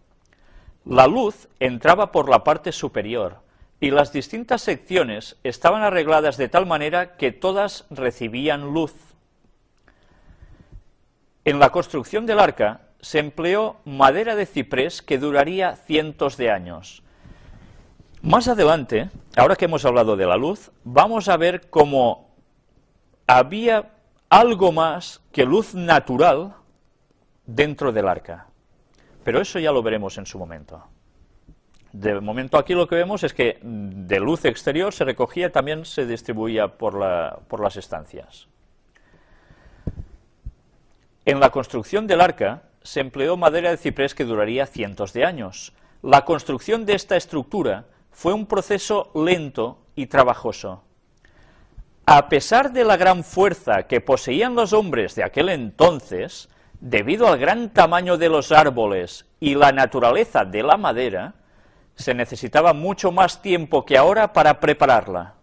La luz entraba por la parte superior, y las distintas secciones estaban arregladas de tal manera que todas recibían luz. En la construcción del arca se empleó madera de ciprés que duraría cientos de años. Más adelante, ahora que hemos hablado de la luz, vamos a ver cómo había algo más que luz natural dentro del arca. Pero eso ya lo veremos en su momento. De momento aquí lo que vemos es que de luz exterior se recogía y también se distribuía por las estancias. En la construcción del arca se empleó madera de ciprés que duraría cientos de años. La construcción de esta estructura fue un proceso lento y trabajoso. A pesar de la gran fuerza que poseían los hombres de aquel entonces, debido al gran tamaño de los árboles y la naturaleza de la madera, se necesitaba mucho más tiempo que ahora para prepararla.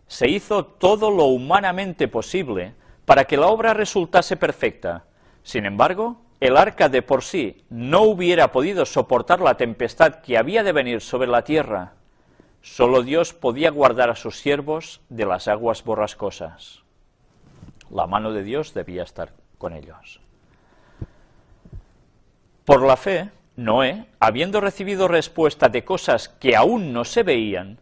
Se hizo todo lo humanamente posible para que la obra resultase perfecta. Sin embargo, el arca de por sí no hubiera podido soportar la tempestad que había de venir sobre la tierra. Solo Dios podía guardar a sus siervos de las aguas borrascosas. La mano de Dios debía estar con ellos. Por la fe, Noé, habiendo recibido respuesta de cosas que aún no se veían,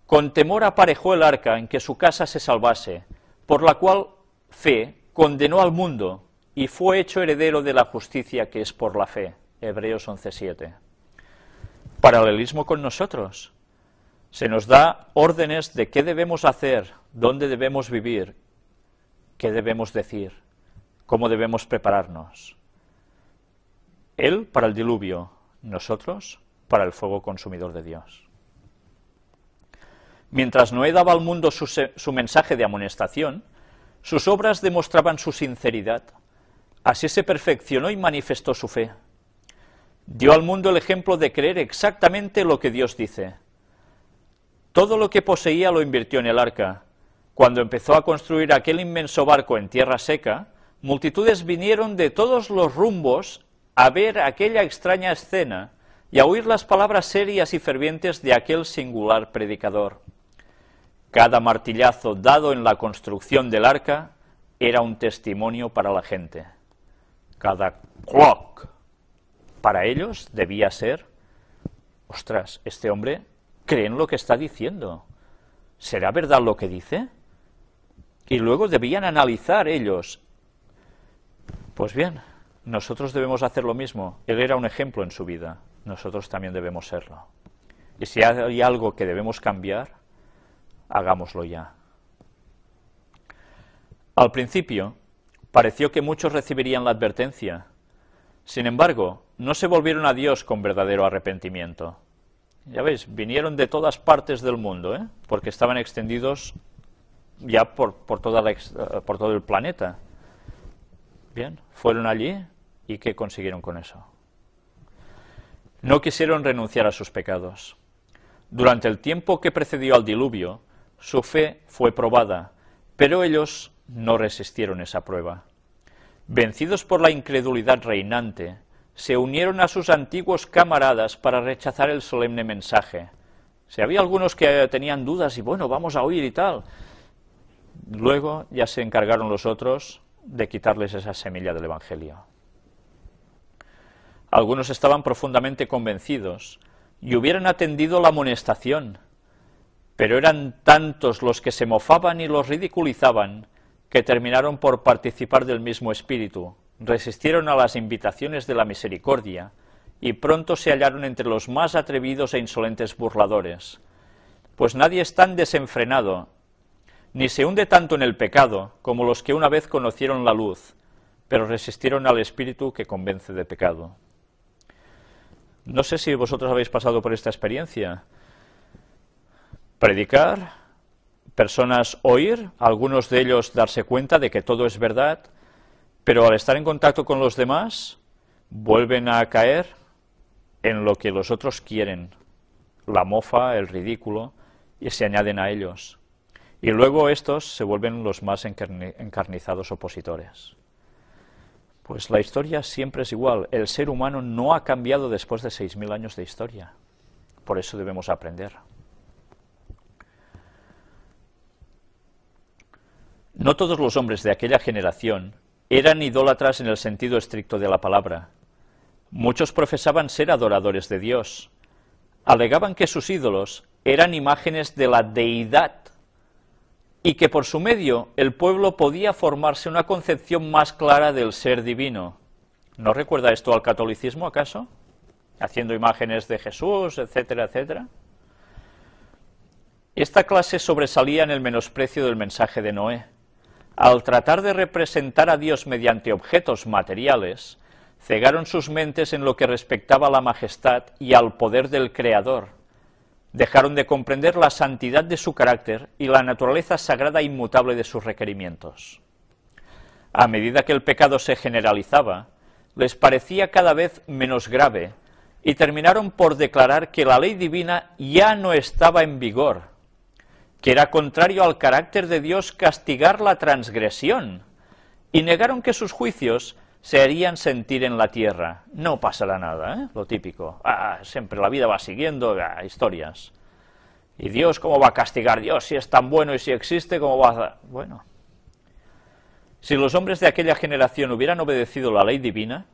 con temor aparejó el arca en que su casa se salvase, por la cual fe condenó al mundo y fue hecho heredero de la justicia que es por la fe. Hebreos 11:7. Paralelismo con nosotros. Se nos da órdenes de qué debemos hacer, dónde debemos vivir, qué debemos decir, cómo debemos prepararnos. Él para el diluvio, nosotros para el fuego consumidor de Dios. Mientras Noé daba al mundo su mensaje de amonestación, sus obras demostraban su sinceridad. Así se perfeccionó y manifestó su fe. Dio al mundo el ejemplo de creer exactamente lo que Dios dice. Todo lo que poseía lo invirtió en el arca. Cuando empezó a construir aquel inmenso barco en tierra seca, multitudes vinieron de todos los rumbos a ver aquella extraña escena y a oír las palabras serias y fervientes de aquel singular predicador. Cada martillazo dado en la construcción del arca era un testimonio para la gente. Cada clock para ellos debía ser, ostras, este hombre cree en lo que está diciendo. ¿Será verdad lo que dice? Y luego debían analizar ellos. Pues bien, nosotros debemos hacer lo mismo. Él era un ejemplo en su vida, nosotros también debemos serlo. Y si hay algo que debemos cambiar, hagámoslo ya. Al principio, pareció que muchos recibirían la advertencia. Sin embargo, no se volvieron a Dios con verdadero arrepentimiento. Ya veis, vinieron de todas partes del mundo, porque estaban extendidos ya por todo el planeta. Bien, fueron allí y ¿qué consiguieron con eso? No quisieron renunciar a sus pecados. Durante el tiempo que precedió al diluvio, su fe fue probada, pero ellos no resistieron esa prueba. Vencidos por la incredulidad reinante, se unieron a sus antiguos camaradas para rechazar el solemne mensaje. Si había algunos que tenían dudas y bueno, vamos a oír y tal. Luego ya se encargaron los otros de quitarles esa semilla del Evangelio. Algunos estaban profundamente convencidos y hubieran atendido la amonestación, pero eran tantos los que se mofaban y los ridiculizaban que terminaron por participar del mismo espíritu, resistieron a las invitaciones de la misericordia y pronto se hallaron entre los más atrevidos e insolentes burladores. Pues nadie es tan desenfrenado, ni se hunde tanto en el pecado como los que una vez conocieron la luz, pero resistieron al espíritu que convence de pecado. No sé si vosotros habéis pasado por esta experiencia. Predicar, personas oír, algunos de ellos darse cuenta de que todo es verdad, pero al estar en contacto con los demás, vuelven a caer en lo que los otros quieren, la mofa, el ridículo, y se añaden a ellos. Y luego estos se vuelven los más encarnizados opositores. Pues la historia siempre es igual. El ser humano no ha cambiado después de 6.000 años de historia. Por eso debemos aprender. No todos los hombres de aquella generación eran idólatras en el sentido estricto de la palabra. Muchos profesaban ser adoradores de Dios. Alegaban que sus ídolos eran imágenes de la deidad y que por su medio el pueblo podía formarse una concepción más clara del ser divino. ¿No recuerda esto al catolicismo, acaso? Haciendo imágenes de Jesús, etcétera, etcétera. Esta clase sobresalía en el menosprecio del mensaje de Noé. Al tratar de representar a Dios mediante objetos materiales, cegaron sus mentes en lo que respectaba a la majestad y al poder del Creador. Dejaron de comprender la santidad de su carácter y la naturaleza sagrada e inmutable de sus requerimientos. A medida que el pecado se generalizaba, les parecía cada vez menos grave y terminaron por declarar que la ley divina ya no estaba en vigor, que era contrario al carácter de Dios castigar la transgresión, y negaron que sus juicios se harían sentir en la tierra. No pasará nada, ¿eh? Lo típico. Siempre la vida va siguiendo, historias. ¿Y Dios cómo va a castigar? Dios, si es tan bueno y si existe, ¿cómo va a...? Bueno. Si los hombres de aquella generación hubieran obedecido la ley divina,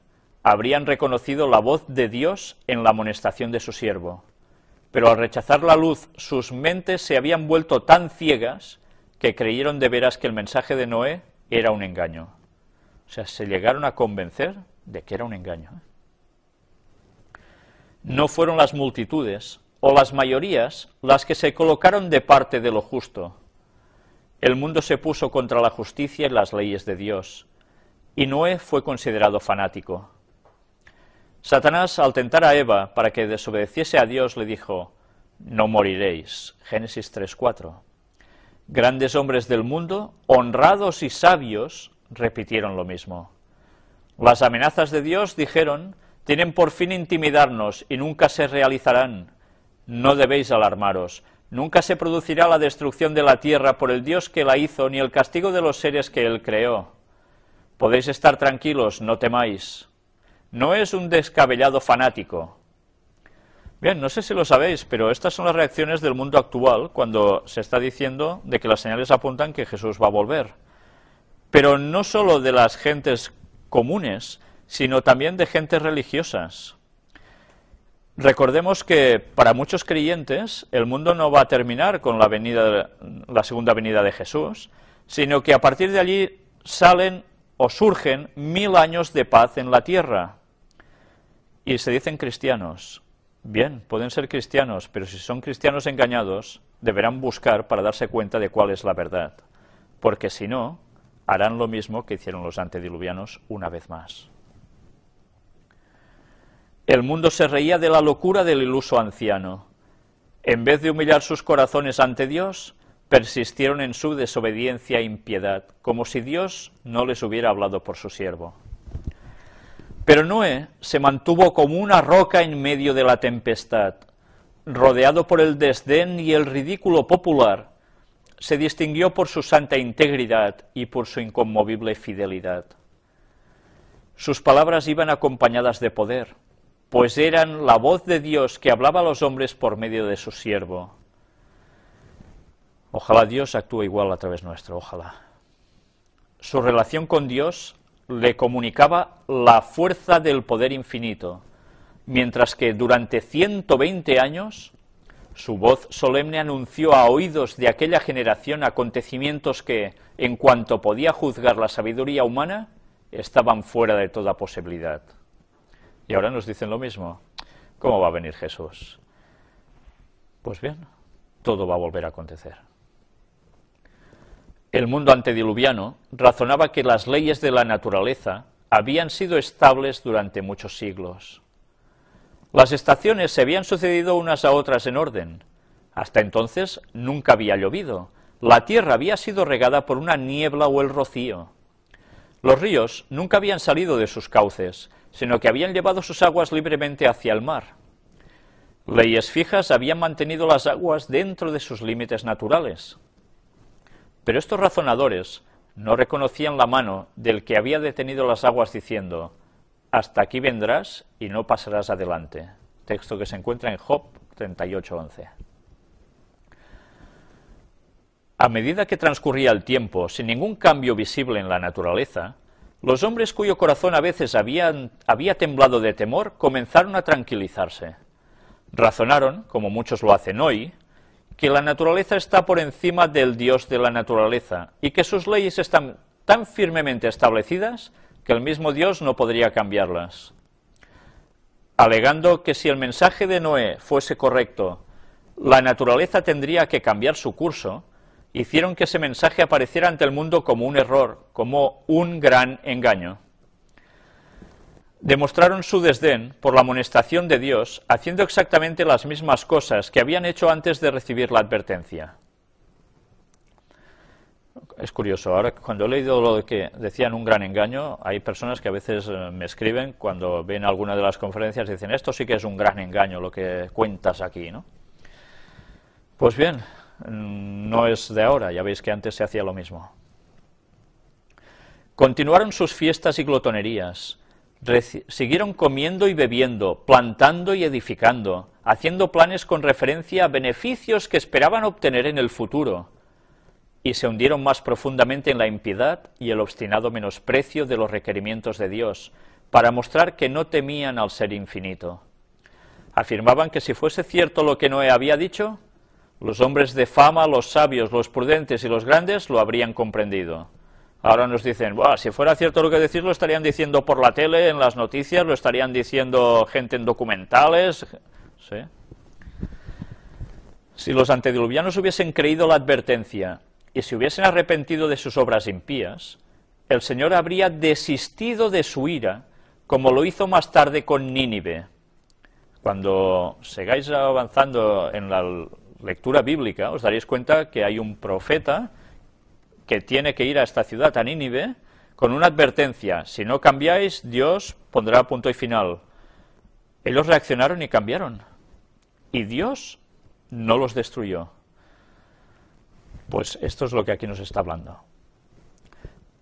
habrían reconocido la voz de Dios en la amonestación de su siervo. Pero al rechazar la luz, sus mentes se habían vuelto tan ciegas que creyeron de veras que el mensaje de Noé era un engaño. O sea, se llegaron a convencer de que era un engaño. No fueron las multitudes o las mayorías las que se colocaron de parte de lo justo. El mundo se puso contra la justicia y las leyes de Dios, y Noé fue considerado fanático. Satanás, al tentar a Eva para que desobedeciese a Dios, le dijo: no moriréis. Génesis 3:4. Grandes hombres del mundo, honrados y sabios, repitieron lo mismo. Las amenazas de Dios, dijeron, tienen por fin intimidarnos y nunca se realizarán. No debéis alarmaros. Nunca se producirá la destrucción de la tierra por el Dios que la hizo, ni el castigo de los seres que Él creó. Podéis estar tranquilos, no temáis. No es un descabellado fanático. Bien, no sé si lo sabéis, pero estas son las reacciones del mundo actual cuando se está diciendo de que las señales apuntan que Jesús va a volver. Pero no solo de las gentes comunes, sino también de gentes religiosas. Recordemos que para muchos creyentes el mundo no va a terminar con la segunda venida de Jesús, sino que a partir de allí salen o surgen 1000 años de paz en la tierra. Y se dicen cristianos. Bien, pueden ser cristianos, pero si son cristianos engañados, deberán buscar para darse cuenta de cuál es la verdad, porque si no, harán lo mismo que hicieron los antediluvianos una vez más. El mundo se reía de la locura del iluso anciano. En vez de humillar sus corazones ante Dios, persistieron en su desobediencia e impiedad, como si Dios no les hubiera hablado por su siervo. Pero Noé se mantuvo como una roca en medio de la tempestad. Rodeado por el desdén y el ridículo popular, se distinguió por su santa integridad y por su inconmovible fidelidad. Sus palabras iban acompañadas de poder, pues eran la voz de Dios que hablaba a los hombres por medio de su siervo. Ojalá Dios actúe igual a través nuestro, ojalá. su relación con Dios le comunicaba la fuerza del poder infinito, mientras que durante 120 años su voz solemne anunció a oídos de aquella generación acontecimientos que, en cuanto podía juzgar la sabiduría humana, estaban fuera de toda posibilidad. Y ahora nos dicen lo mismo. ¿Cómo va a venir Jesús? Pues bien, todo va a volver a acontecer. El mundo antediluviano razonaba que las leyes de la naturaleza habían sido estables durante muchos siglos. Las estaciones se habían sucedido unas a otras en orden. Hasta entonces nunca había llovido. La tierra había sido regada por una niebla o el rocío. Los ríos nunca habían salido de sus cauces, sino que habían llevado sus aguas libremente hacia el mar. Leyes fijas habían mantenido las aguas dentro de sus límites naturales. Pero estos razonadores no reconocían la mano del que había detenido las aguas diciendo: hasta aquí vendrás y no pasarás adelante. Texto que se encuentra en Job 38:11. A medida que transcurría el tiempo, sin ningún cambio visible en la naturaleza, los hombres cuyo corazón a veces había temblado de temor comenzaron a tranquilizarse. Razonaron, como muchos lo hacen hoy, que la naturaleza está por encima del Dios de la naturaleza y que sus leyes están tan firmemente establecidas que el mismo Dios no podría cambiarlas. Alegando que si el mensaje de Noé fuese correcto, la naturaleza tendría que cambiar su curso, hicieron que ese mensaje apareciera ante el mundo como un error, como un gran engaño. Demostraron su desdén por la amonestación de Dios, haciendo exactamente las mismas cosas que habían hecho antes de recibir la advertencia. Es curioso, ahora cuando he leído lo de que decían un gran engaño, hay personas que a veces me escriben cuando ven alguna de las conferencias y dicen: esto sí que es un gran engaño lo que cuentas aquí, ¿no? Pues bien, no es de ahora, ya veis que antes se hacía lo mismo. Continuaron sus fiestas y glotonerías, siguieron comiendo y bebiendo, plantando y edificando, haciendo planes con referencia a beneficios que esperaban obtener en el futuro, y se hundieron más profundamente en la impiedad y el obstinado menosprecio de los requerimientos de Dios, para mostrar que no temían al Ser infinito. Afirmaban que si fuese cierto lo que Noé había dicho, los hombres de fama, los sabios, los prudentes y los grandes lo habrían comprendido. Ahora nos dicen: si fuera cierto lo que decís, lo estarían diciendo por la tele, en las noticias, lo estarían diciendo gente en documentales. ¿Sí? Si los antediluvianos hubiesen creído la advertencia y se hubiesen arrepentido de sus obras impías, el Señor habría desistido de su ira, como lo hizo más tarde con Nínive. Cuando sigáis avanzando en la lectura bíblica, os daréis cuenta que hay un profeta que tiene que ir a esta ciudad, a Nínive, con una advertencia: si no cambiáis, Dios pondrá punto y final. Ellos reaccionaron y cambiaron, y Dios no los destruyó. Pues esto es lo que aquí nos está hablando.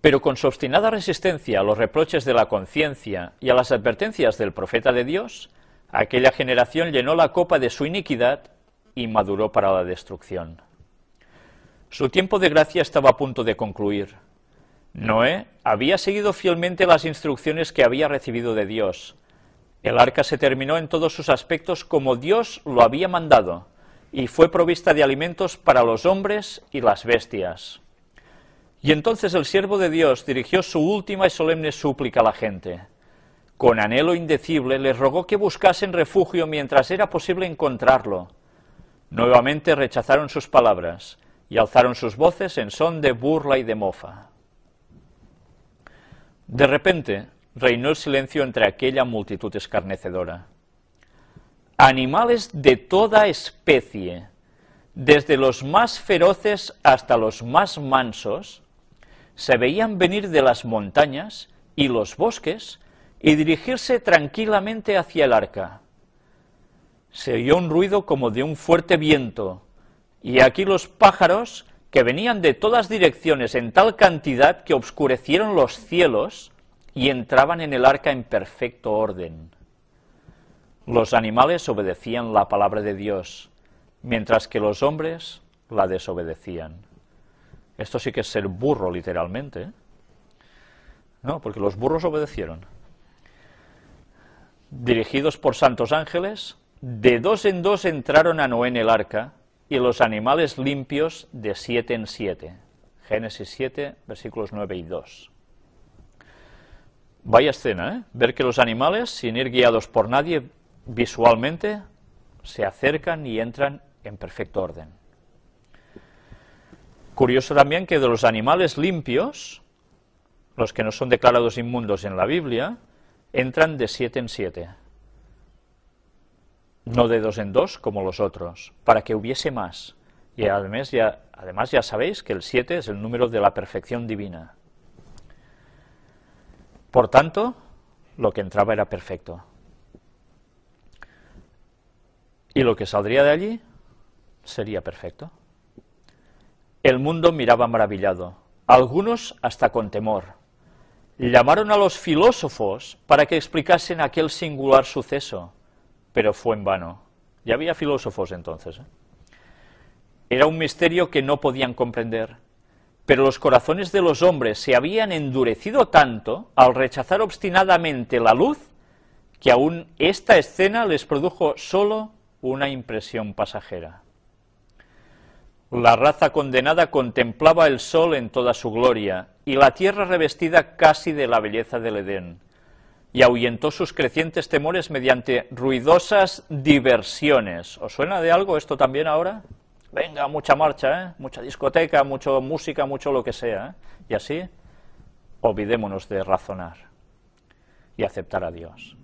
Pero con su obstinada resistencia a los reproches de la conciencia y a las advertencias del profeta de Dios, aquella generación llenó la copa de su iniquidad y maduró para la destrucción. Su tiempo de gracia estaba a punto de concluir. Noé había seguido fielmente las instrucciones que había recibido de Dios. El arca se terminó en todos sus aspectos como Dios lo había mandado, y fue provista de alimentos para los hombres y las bestias. Y entonces el siervo de Dios dirigió su última y solemne súplica a la gente. Con anhelo indecible les rogó que buscasen refugio mientras era posible encontrarlo. Nuevamente rechazaron sus palabras y alzaron sus voces en son de burla y de mofa. De repente reinó el silencio entre aquella multitud escarnecedora. Animales de toda especie, desde los más feroces hasta los más mansos, se veían venir de las montañas y los bosques y dirigirse tranquilamente hacia el arca. Se oyó un ruido como de un fuerte viento, y aquí los pájaros, que venían de todas direcciones en tal cantidad que obscurecieron los cielos y entraban en el arca en perfecto orden. Los animales obedecían la palabra de Dios, mientras que los hombres la desobedecían. Esto sí que es ser burro, literalmente, ¿eh? No, porque los burros obedecieron. Dirigidos por santos ángeles, de 2 en 2 entraron a Noé en el arca, y los animales limpios de 7 en 7. Génesis 7, versículos 9 y 2. Vaya escena, ¿eh? Ver que los animales, sin ir guiados por nadie visualmente, se acercan y entran en perfecto orden. Curioso también que de los animales limpios, los que no son declarados inmundos en la Biblia, entran de 7 en 7. No de 2 en 2 como los otros, para que hubiese más. Y además ya sabéis que el 7 es el número de la perfección divina. Por tanto, lo que entraba era perfecto. Y lo que saldría de allí sería perfecto. El mundo miraba maravillado, algunos hasta con temor. Llamaron a los filósofos para que explicasen aquel singular suceso, pero fue en vano. Ya había filósofos entonces, ¿eh? Era un misterio que no podían comprender, pero los corazones de los hombres se habían endurecido tanto al rechazar obstinadamente la luz, que aún esta escena les produjo solo una impresión pasajera. La raza condenada contemplaba el sol en toda su gloria, y la tierra revestida casi de la belleza del Edén, y ahuyentó sus crecientes temores mediante ruidosas diversiones. ¿Os suena de algo esto también ahora? Venga, mucha marcha, ¿eh? Mucha discoteca, mucha música, mucho lo que sea, ¿eh? Y así, olvidémonos de razonar y aceptar a Dios.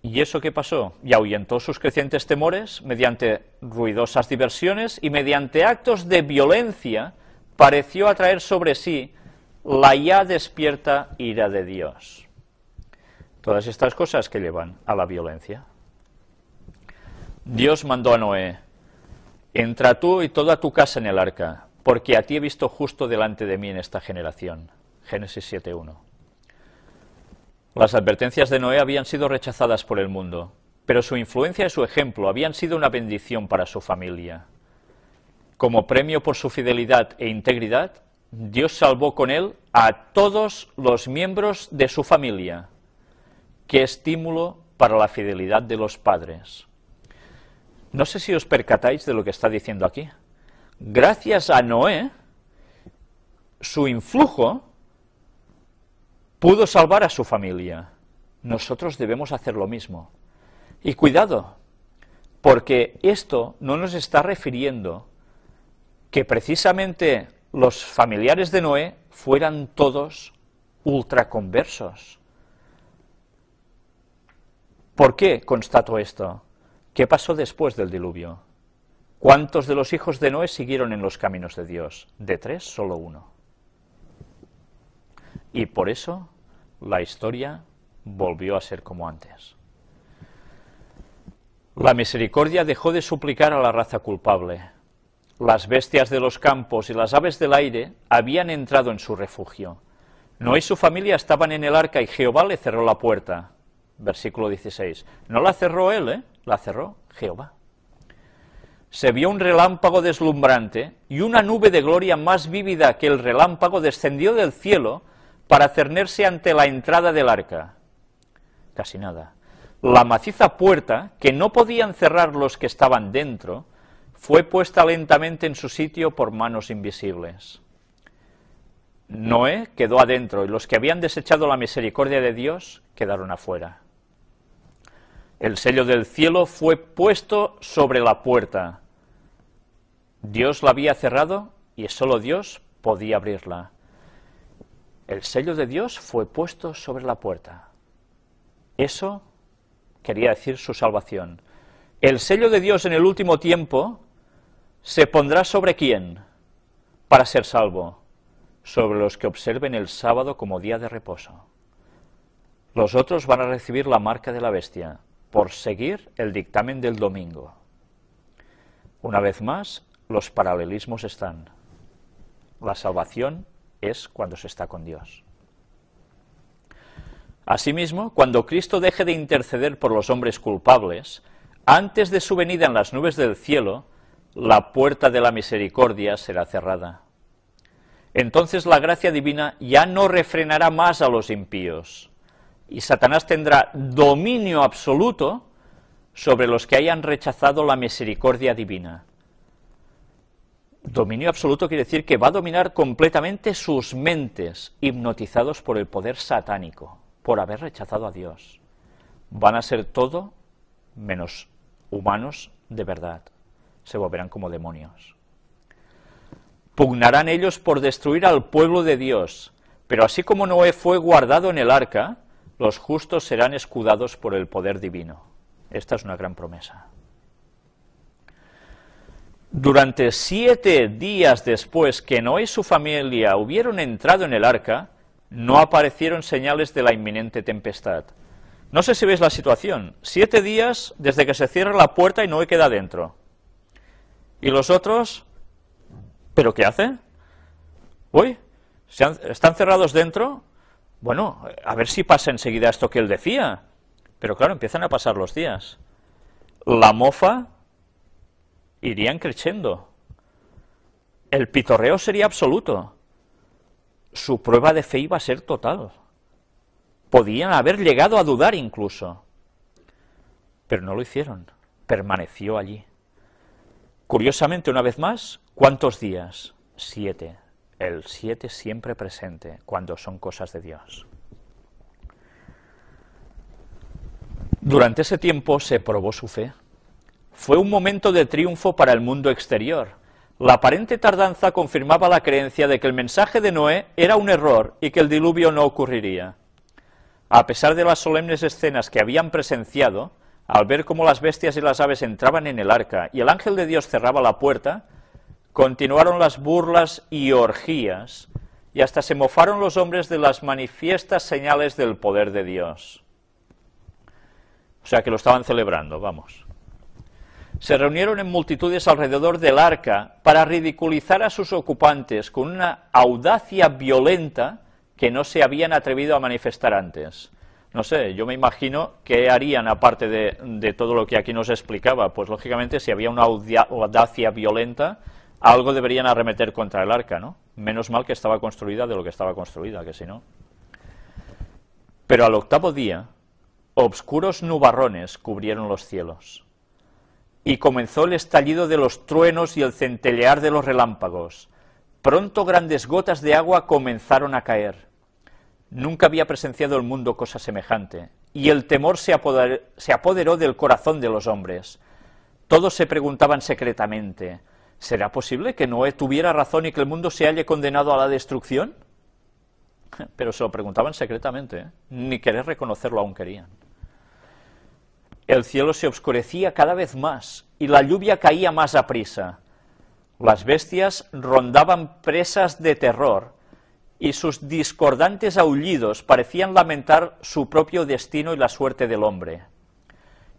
¿Y eso qué pasó? Y ahuyentó sus crecientes temores mediante ruidosas diversiones y mediante actos de violencia pareció atraer sobre sí la ya despierta ira de Dios. Todas estas cosas que llevan a la violencia. Dios mandó a Noé: entra tú y toda tu casa en el arca, porque a ti he visto justo delante de mí en esta generación. Génesis 7:1. Las advertencias de Noé habían sido rechazadas por el mundo, pero su influencia y su ejemplo habían sido una bendición para su familia. Como premio por su fidelidad e integridad, Dios salvó con él a todos los miembros de su familia. ¡Qué estímulo para la fidelidad de los padres! No sé si os percatáis de lo que está diciendo aquí. Gracias a Noé, su influjo pudo salvar a su familia. Nosotros debemos hacer lo mismo. Y cuidado, porque esto no nos está refiriendo que precisamente los familiares de Noé fueran todos ultraconversos. ¿Por qué constato esto? ¿Qué pasó después del diluvio? ¿Cuántos de los hijos de Noé siguieron en los caminos de Dios? De 3, solo 1. Y por eso la historia volvió a ser como antes. La misericordia dejó de suplicar a la raza culpable. Las bestias de los campos y las aves del aire habían entrado en su refugio. Noé y su familia estaban en el arca y Jehová le cerró la puerta. Versículo 16. No la cerró él, la cerró Jehová. Se vio un relámpago deslumbrante y una nube de gloria más vívida que el relámpago descendió del cielo para cernerse ante la entrada del arca. Casi nada. La maciza puerta, que no podían cerrar los que estaban dentro, fue puesta lentamente en su sitio por manos invisibles. Noé quedó adentro y los que habían desechado la misericordia de Dios quedaron afuera. El sello del cielo fue puesto sobre la puerta. Dios la había cerrado y solo Dios podía abrirla. El sello de Dios fue puesto sobre la puerta. Eso quería decir su salvación. El sello de Dios en el último tiempo se pondrá sobre ¿quién? Para ser salvo. Sobre los que observen el sábado como día de reposo. Los otros van a recibir la marca de la bestia por seguir el dictamen del domingo. Una vez más, los paralelismos están. La salvación es cuando se está con Dios. Asimismo, cuando Cristo deje de interceder por los hombres culpables, antes de su venida en las nubes del cielo, la puerta de la misericordia será cerrada. Entonces la gracia divina ya no refrenará más a los impíos, y Satanás tendrá dominio absoluto sobre los que hayan rechazado la misericordia divina. Dominio absoluto quiere decir que va a dominar completamente sus mentes, hipnotizados por el poder satánico, por haber rechazado a Dios. Van a ser todo menos humanos de verdad, se volverán como demonios. Pugnarán ellos por destruir al pueblo de Dios, pero así como Noé fue guardado en el arca, los justos serán escudados por el poder divino. Esta es una gran promesa. Durante 7 días después que Noé y su familia hubieron entrado en el arca, no aparecieron señales de la inminente tempestad. No sé si veis la situación. 7 días desde que se cierra la puerta y Noé queda dentro. Y los otros, ¿pero qué hacen? Uy, ¿están cerrados dentro? Bueno, a ver si pasa enseguida esto que él decía. Pero claro, empiezan a pasar los días. La mofa irían creciendo. El pitorreo sería absoluto. Su prueba de fe iba a ser total. Podían haber llegado a dudar incluso. Pero no lo hicieron. Permaneció allí. Curiosamente, una vez más, ¿cuántos días? 7. El 7 siempre presente cuando son cosas de Dios. Durante ese tiempo se probó su fe. Fue un momento de triunfo para el mundo exterior. La aparente tardanza confirmaba la creencia de que el mensaje de Noé era un error y que el diluvio no ocurriría. A pesar de las solemnes escenas que habían presenciado, al ver cómo las bestias y las aves entraban en el arca y el ángel de Dios cerraba la puerta, continuaron las burlas y orgías, y hasta se mofaron los hombres de las manifiestas señales del poder de Dios. O sea que lo estaban celebrando, vamos. Se reunieron en multitudes alrededor del arca para ridiculizar a sus ocupantes con una audacia violenta que no se habían atrevido a manifestar antes. No sé, yo me imagino qué harían aparte de todo lo que aquí nos explicaba. Pues lógicamente si había una audacia violenta, algo deberían arremeter contra el arca, ¿no? Menos mal que estaba construida de lo que estaba construida, que si no. Pero al 8º día, obscuros nubarrones cubrieron los cielos, y comenzó el estallido de los truenos y el centellear de los relámpagos. Pronto grandes gotas de agua comenzaron a caer. Nunca había presenciado el mundo cosa semejante, y el temor se apoderó del corazón de los hombres. Todos se preguntaban secretamente, ¿será posible que Noé tuviera razón y que el mundo se halle condenado a la destrucción? Pero se lo preguntaban secretamente, ¿eh? Ni querer reconocerlo aún querían. El cielo se oscurecía cada vez más, y la lluvia caía más aprisa. Las bestias rondaban presas de terror, y sus discordantes aullidos parecían lamentar su propio destino y la suerte del hombre.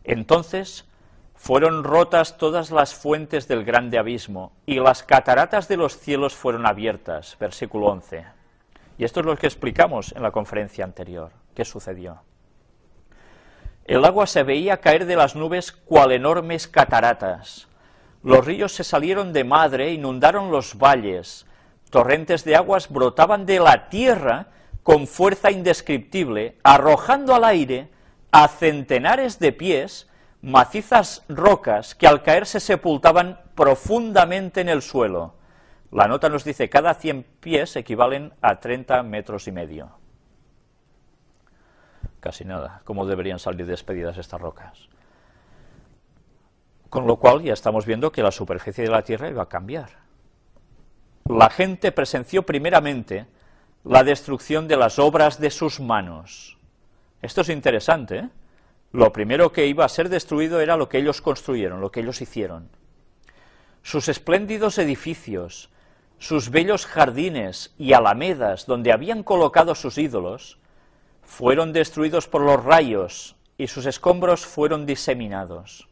Entonces fueron rotas todas las fuentes del grande abismo, y las cataratas de los cielos fueron abiertas. Versículo 11. Y esto es lo que explicamos en la conferencia anterior. ¿Qué sucedió? El agua se veía caer de las nubes cual enormes cataratas. Los ríos se salieron de madre, inundaron los valles. Torrentes de aguas brotaban de la tierra con fuerza indescriptible, arrojando al aire a centenares de pies macizas rocas que al caer se sepultaban profundamente en el suelo. La nota nos dice cada 100 pies equivalen a 30 metros y medio. Casi nada, cómo deberían salir despedidas estas rocas. Con lo cual ya estamos viendo que la superficie de la tierra iba a cambiar. La gente presenció primeramente la destrucción de las obras de sus manos. Esto es interesante, ¿eh? Lo primero que iba a ser destruido era lo que ellos construyeron, lo que ellos hicieron. Sus espléndidos edificios, sus bellos jardines y alamedas donde habían colocado sus ídolos, fueron destruidos por los rayos y sus escombros fueron diseminados.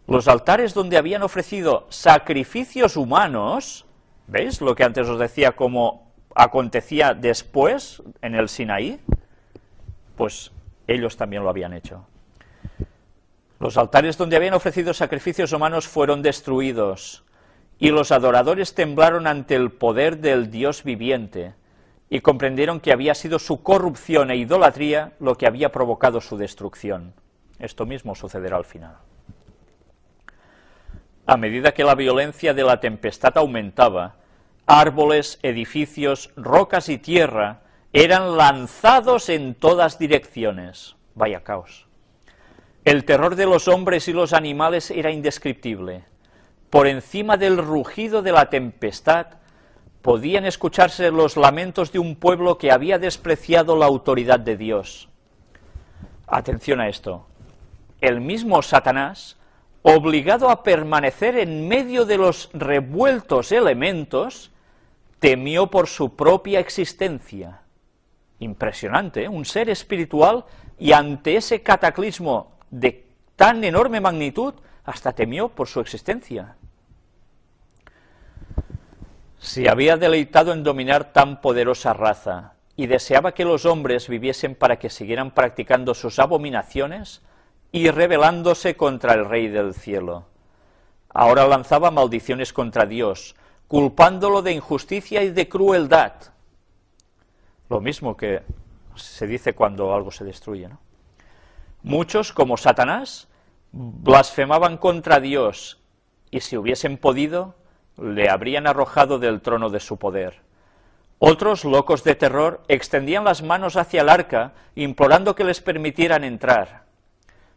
Los altares donde habían ofrecido sacrificios humanos, ¿veis lo que antes os decía cómo acontecía después en el Sinaí? Pues ellos también lo habían hecho. Los altares donde habían ofrecido sacrificios humanos fueron destruidos, y los adoradores temblaron ante el poder del Dios viviente, y comprendieron que había sido su corrupción e idolatría lo que había provocado su destrucción. Esto mismo sucederá al final. A medida que la violencia de la tempestad aumentaba, árboles, edificios, rocas y tierra eran lanzados en todas direcciones. Vaya caos. El terror de los hombres y los animales era indescriptible. Por encima del rugido de la tempestad, podían escucharse los lamentos de un pueblo que había despreciado la autoridad de Dios. Atención a esto. El mismo Satanás, obligado a permanecer en medio de los revueltos elementos, temió por su propia existencia. Impresionante, ¿eh? Un ser espiritual, y ante ese cataclismo de tan enorme magnitud, hasta temió por su existencia. Se había deleitado en dominar tan poderosa raza, y deseaba que los hombres viviesen para que siguieran practicando sus abominaciones y rebelándose contra el Rey del cielo. Ahora lanzaba maldiciones contra Dios, culpándolo de injusticia y de crueldad. Lo mismo que se dice cuando algo se destruye, ¿no? Muchos, como Satanás, blasfemaban contra Dios, y si hubiesen podido, le habrían arrojado del trono de su poder. Otros, locos de terror, extendían las manos hacia el arca, implorando que les permitieran entrar.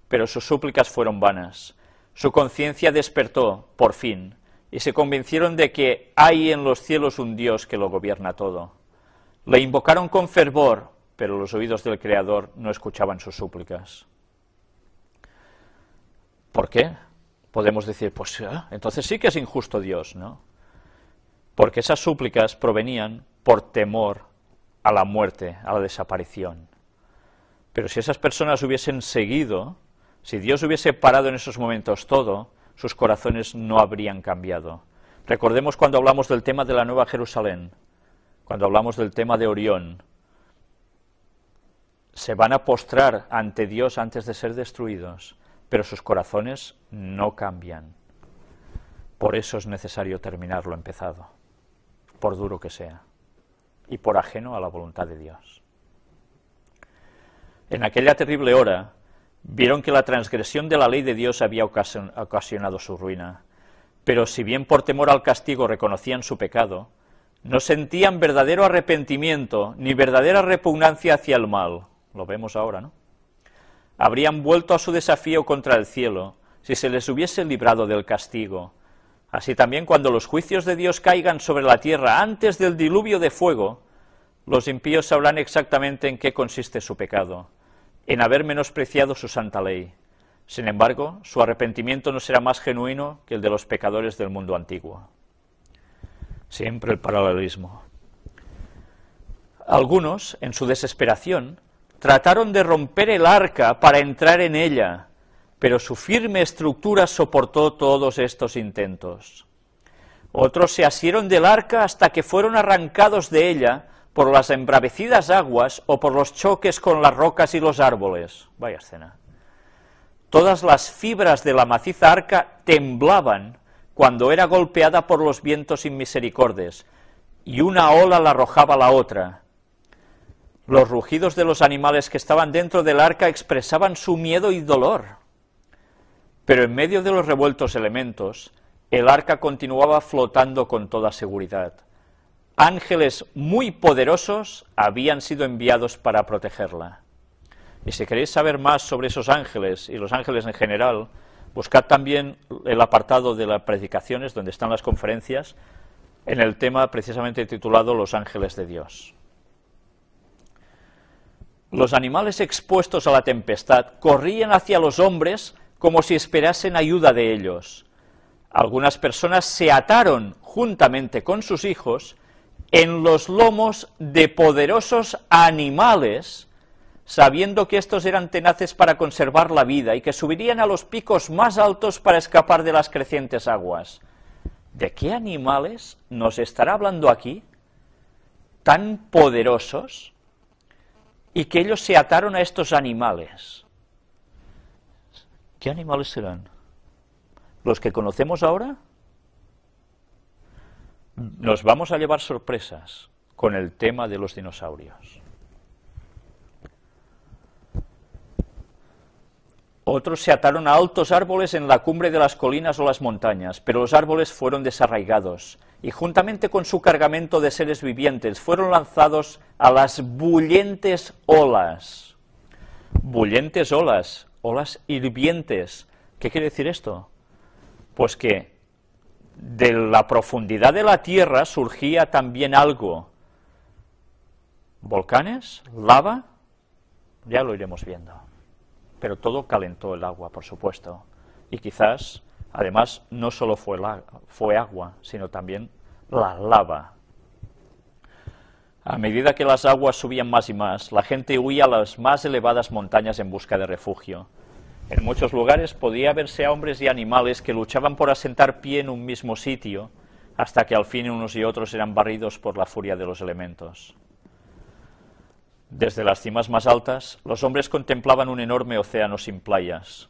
Pero sus súplicas fueron vanas. Su conciencia despertó, por fin, y se convencieron de que hay en los cielos un Dios que lo gobierna todo. Le invocaron con fervor, pero los oídos del Creador no escuchaban sus súplicas. ¿Por qué? Podemos decir, pues entonces sí que es injusto Dios, ¿no? Porque esas súplicas provenían por temor a la muerte, a la desaparición. Pero si esas personas hubiesen seguido, si Dios hubiese parado en esos momentos todo, sus corazones no habrían cambiado. Recordemos cuando hablamos del tema de la Nueva Jerusalén, cuando hablamos del tema de Orión. Se van a postrar ante Dios antes de ser destruidos, pero sus corazones no cambian. Por eso es necesario terminar lo empezado, por duro que sea, y por ajeno a la voluntad de Dios. En aquella terrible hora, vieron que la transgresión de la ley de Dios había ocasionado su ruina, pero si bien por temor al castigo reconocían su pecado, no sentían verdadero arrepentimiento ni verdadera repugnancia hacia el mal. Lo vemos ahora, ¿no? Habrían vuelto a su desafío contra el cielo si se les hubiese librado del castigo. Así también, cuando los juicios de Dios caigan sobre la tierra antes del diluvio de fuego, los impíos sabrán exactamente en qué consiste su pecado, en haber menospreciado su santa ley. Sin embargo, su arrepentimiento no será más genuino que el de los pecadores del mundo antiguo. Siempre el paralelismo. Algunos, en su desesperación, trataron de romper el arca para entrar en ella, pero su firme estructura soportó todos estos intentos. Otros se asieron del arca hasta que fueron arrancados de ella por las embravecidas aguas o por los choques con las rocas y los árboles. Vaya escena. Todas las fibras de la maciza arca temblaban cuando era golpeada por los vientos inmisericordes, y una ola la arrojaba a la otra. Los rugidos de los animales que estaban dentro del arca expresaban su miedo y dolor. Pero en medio de los revueltos elementos, el arca continuaba flotando con toda seguridad. Ángeles muy poderosos habían sido enviados para protegerla. Y si queréis saber más sobre esos ángeles, y los ángeles en general, buscad también el apartado de las predicaciones, donde están las conferencias, en el tema precisamente titulado Los ángeles de Dios. Los animales expuestos a la tempestad corrían hacia los hombres como si esperasen ayuda de ellos. Algunas personas se ataron juntamente con sus hijos en los lomos de poderosos animales, sabiendo que estos eran tenaces para conservar la vida y que subirían a los picos más altos para escapar de las crecientes aguas. ¿De qué animales nos estará hablando aquí? ¿Tan poderosos? Y que ellos se ataron a estos animales. ¿Qué animales serán? ¿Los que conocemos ahora? nos vamos a llevar sorpresas con el tema de los dinosaurios. Otros se ataron a altos árboles en la cumbre de las colinas o las montañas, pero los árboles fueron desarraigados y juntamente con su cargamento de seres vivientes fueron lanzados a las bullentes olas. Bullentes olas, olas hirvientes. ¿Qué quiere decir esto? Pues que de la profundidad de la tierra surgía también algo. ¿Volcanes? ¿Lava? Ya lo iremos viendo. Pero todo calentó el agua, por supuesto. Y quizás, además, no solo fue agua, sino también la lava. A medida que las aguas subían más y más, la gente huía a las más elevadas montañas en busca de refugio. En muchos lugares podía verse a hombres y animales que luchaban por asentar pie en un mismo sitio, hasta que al fin unos y otros eran barridos por la furia de los elementos. Desde las cimas más altas, los hombres contemplaban un enorme océano sin playas.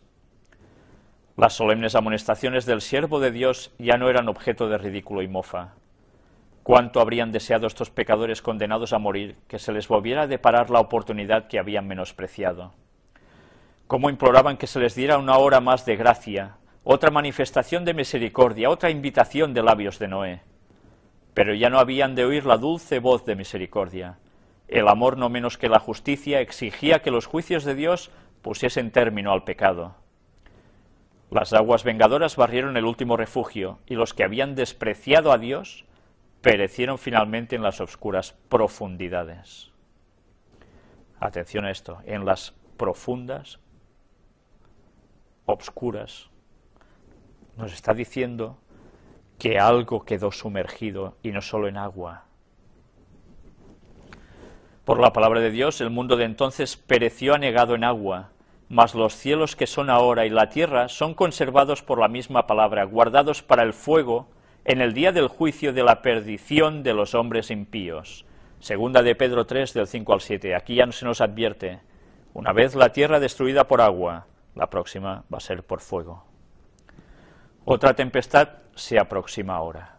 Las solemnes amonestaciones del siervo de Dios ya no eran objeto de ridículo y mofa. Cuánto habrían deseado estos pecadores condenados a morir que se les volviera a deparar la oportunidad que habían menospreciado. Cómo imploraban que se les diera una hora más de gracia, otra manifestación de misericordia, otra invitación de labios de Noé. Pero ya no habían de oír la dulce voz de misericordia. El amor, no menos que la justicia, exigía que los juicios de Dios pusiesen término al pecado. Las aguas vengadoras barrieron el último refugio, y los que habían despreciado a Dios perecieron finalmente en las oscuras profundidades. Atención a esto, en las profundas, obscuras. Nos está diciendo que algo quedó sumergido, y no solo en agua. Por la palabra de Dios, el mundo de entonces pereció anegado en agua, mas los cielos que son ahora y la tierra son conservados por la misma palabra, guardados para el fuego en el día del juicio de la perdición de los hombres impíos. Segunda de Pedro 3, del 5 al 7. Aquí ya se nos advierte, una vez la tierra destruida por agua, la próxima va a ser por fuego. Otra tempestad se aproxima ahora.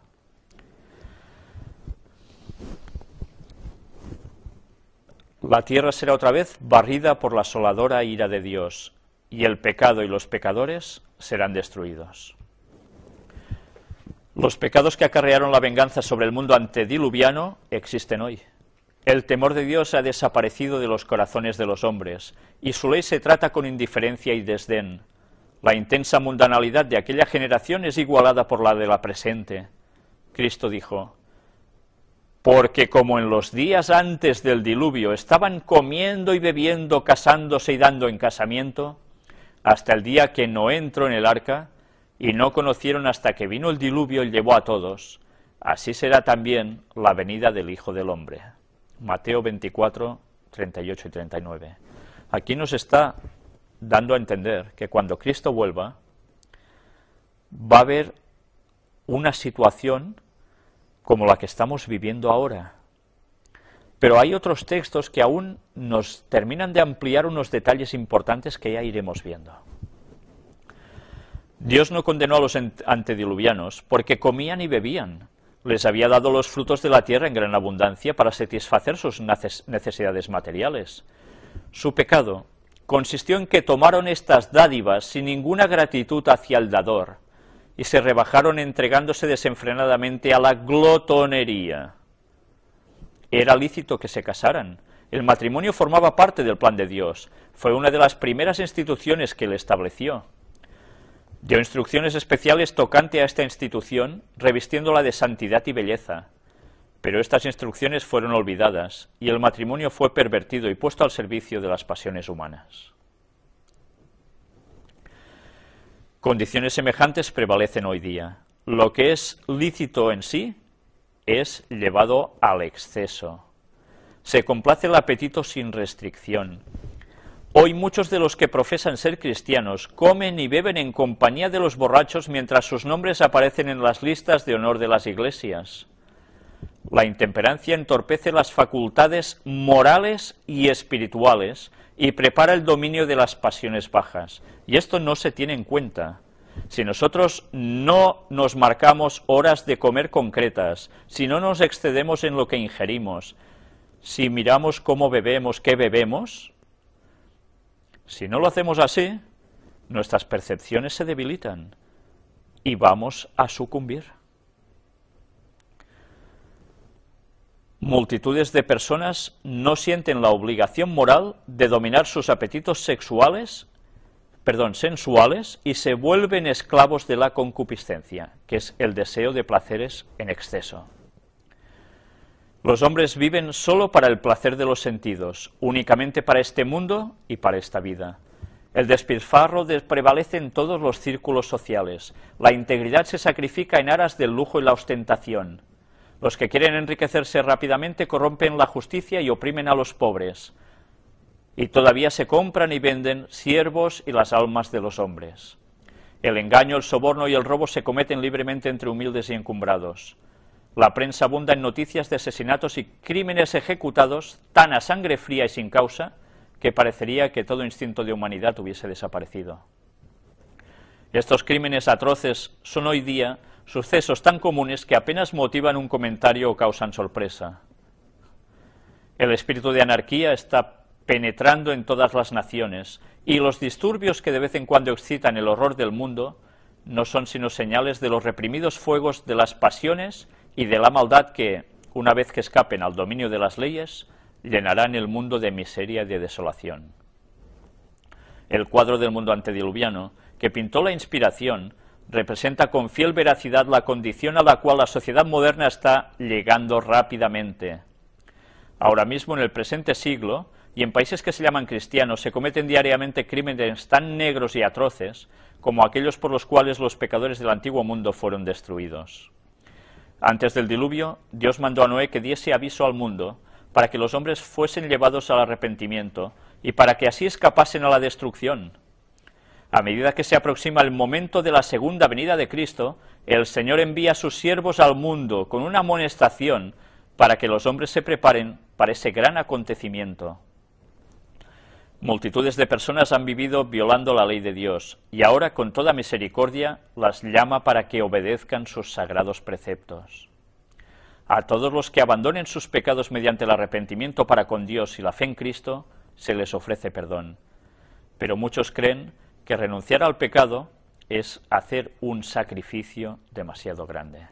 La tierra será otra vez barrida por la asoladora ira de Dios, y el pecado y los pecadores serán destruidos. Los pecados que acarrearon la venganza sobre el mundo antediluviano existen hoy. El temor de Dios ha desaparecido de los corazones de los hombres, y su ley se trata con indiferencia y desdén. La intensa mundanalidad de aquella generación es igualada por la de la presente. Cristo dijo: porque como en los días antes del diluvio estaban comiendo y bebiendo, casándose y dando en casamiento, hasta el día que Noé entró en el arca, y no conocieron hasta que vino el diluvio y llevó a todos, así será también la venida del Hijo del Hombre. Mateo 24, 38 y 39. Aquí nos está dando a entender que cuando Cristo vuelva, va a haber una situación como la que estamos viviendo ahora. Pero hay otros textos que aún nos terminan de ampliar unos detalles importantes que ya iremos viendo. Dios no condenó a los antediluvianos porque comían y bebían. Les había dado los frutos de la tierra en gran abundancia para satisfacer sus necesidades materiales. Su pecado consistió en que tomaron estas dádivas sin ninguna gratitud hacia el dador, y se rebajaron entregándose desenfrenadamente a la glotonería. Era lícito que se casaran. El matrimonio formaba parte del plan de Dios. Fue una de las primeras instituciones que él estableció. Dio instrucciones especiales tocante a esta institución, revistiéndola de santidad y belleza. Pero estas instrucciones fueron olvidadas, y el matrimonio fue pervertido y puesto al servicio de las pasiones humanas. Condiciones semejantes prevalecen hoy día. Lo que es lícito en sí es llevado al exceso. Se complace el apetito sin restricción. Hoy muchos de los que profesan ser cristianos comen y beben en compañía de los borrachos mientras sus nombres aparecen en las listas de honor de las iglesias. La intemperancia entorpece las facultades morales y espirituales y prepara el dominio de las pasiones bajas. Y esto no se tiene en cuenta. Si nosotros no nos marcamos horas de comer concretas, si no nos excedemos en lo que ingerimos, si miramos cómo bebemos, qué bebemos, si no lo hacemos así, nuestras percepciones se debilitan y vamos a sucumbir. Multitudes de personas no sienten la obligación moral de dominar sus apetitos sensuales y se vuelven esclavos de la concupiscencia, que es el deseo de placeres en exceso. Los hombres viven solo para el placer de los sentidos, únicamente para este mundo y para esta vida. El despilfarro prevalece en todos los círculos sociales. La integridad se sacrifica en aras del lujo y la ostentación. Los que quieren enriquecerse rápidamente corrompen la justicia y oprimen a los pobres. Y todavía se compran y venden siervos y las almas de los hombres. El engaño, el soborno y el robo se cometen libremente entre humildes y encumbrados. La prensa abunda en noticias de asesinatos y crímenes ejecutados tan a sangre fría y sin causa que parecería que todo instinto de humanidad hubiese desaparecido. Estos crímenes atroces son hoy día sucesos tan comunes que apenas motivan un comentario o causan sorpresa. El espíritu de anarquía está penetrando en todas las naciones y los disturbios que de vez en cuando excitan el horror del mundo no son sino señales de los reprimidos fuegos de las pasiones y de la maldad que, una vez que escapen al dominio de las leyes, llenarán el mundo de miseria y de desolación. El cuadro del mundo antediluviano, que pintó la Inspiración, representa con fiel veracidad la condición a la cual la sociedad moderna está llegando rápidamente. Ahora mismo, en el presente siglo, y en países que se llaman cristianos, se cometen diariamente crímenes tan negros y atroces como aquellos por los cuales los pecadores del antiguo mundo fueron destruidos. Antes del diluvio, Dios mandó a Noé que diese aviso al mundo para que los hombres fuesen llevados al arrepentimiento y para que así escapasen a la destrucción. A medida que se aproxima el momento de la segunda venida de Cristo, el Señor envía a sus siervos al mundo con una amonestación para que los hombres se preparen para ese gran acontecimiento. Multitudes de personas han vivido violando la ley de Dios y ahora con toda misericordia las llama para que obedezcan sus sagrados preceptos. A todos los que abandonen sus pecados mediante el arrepentimiento para con Dios y la fe en Cristo, se les ofrece perdón. Pero muchos creen que renunciar al pecado es hacer un sacrificio demasiado grande.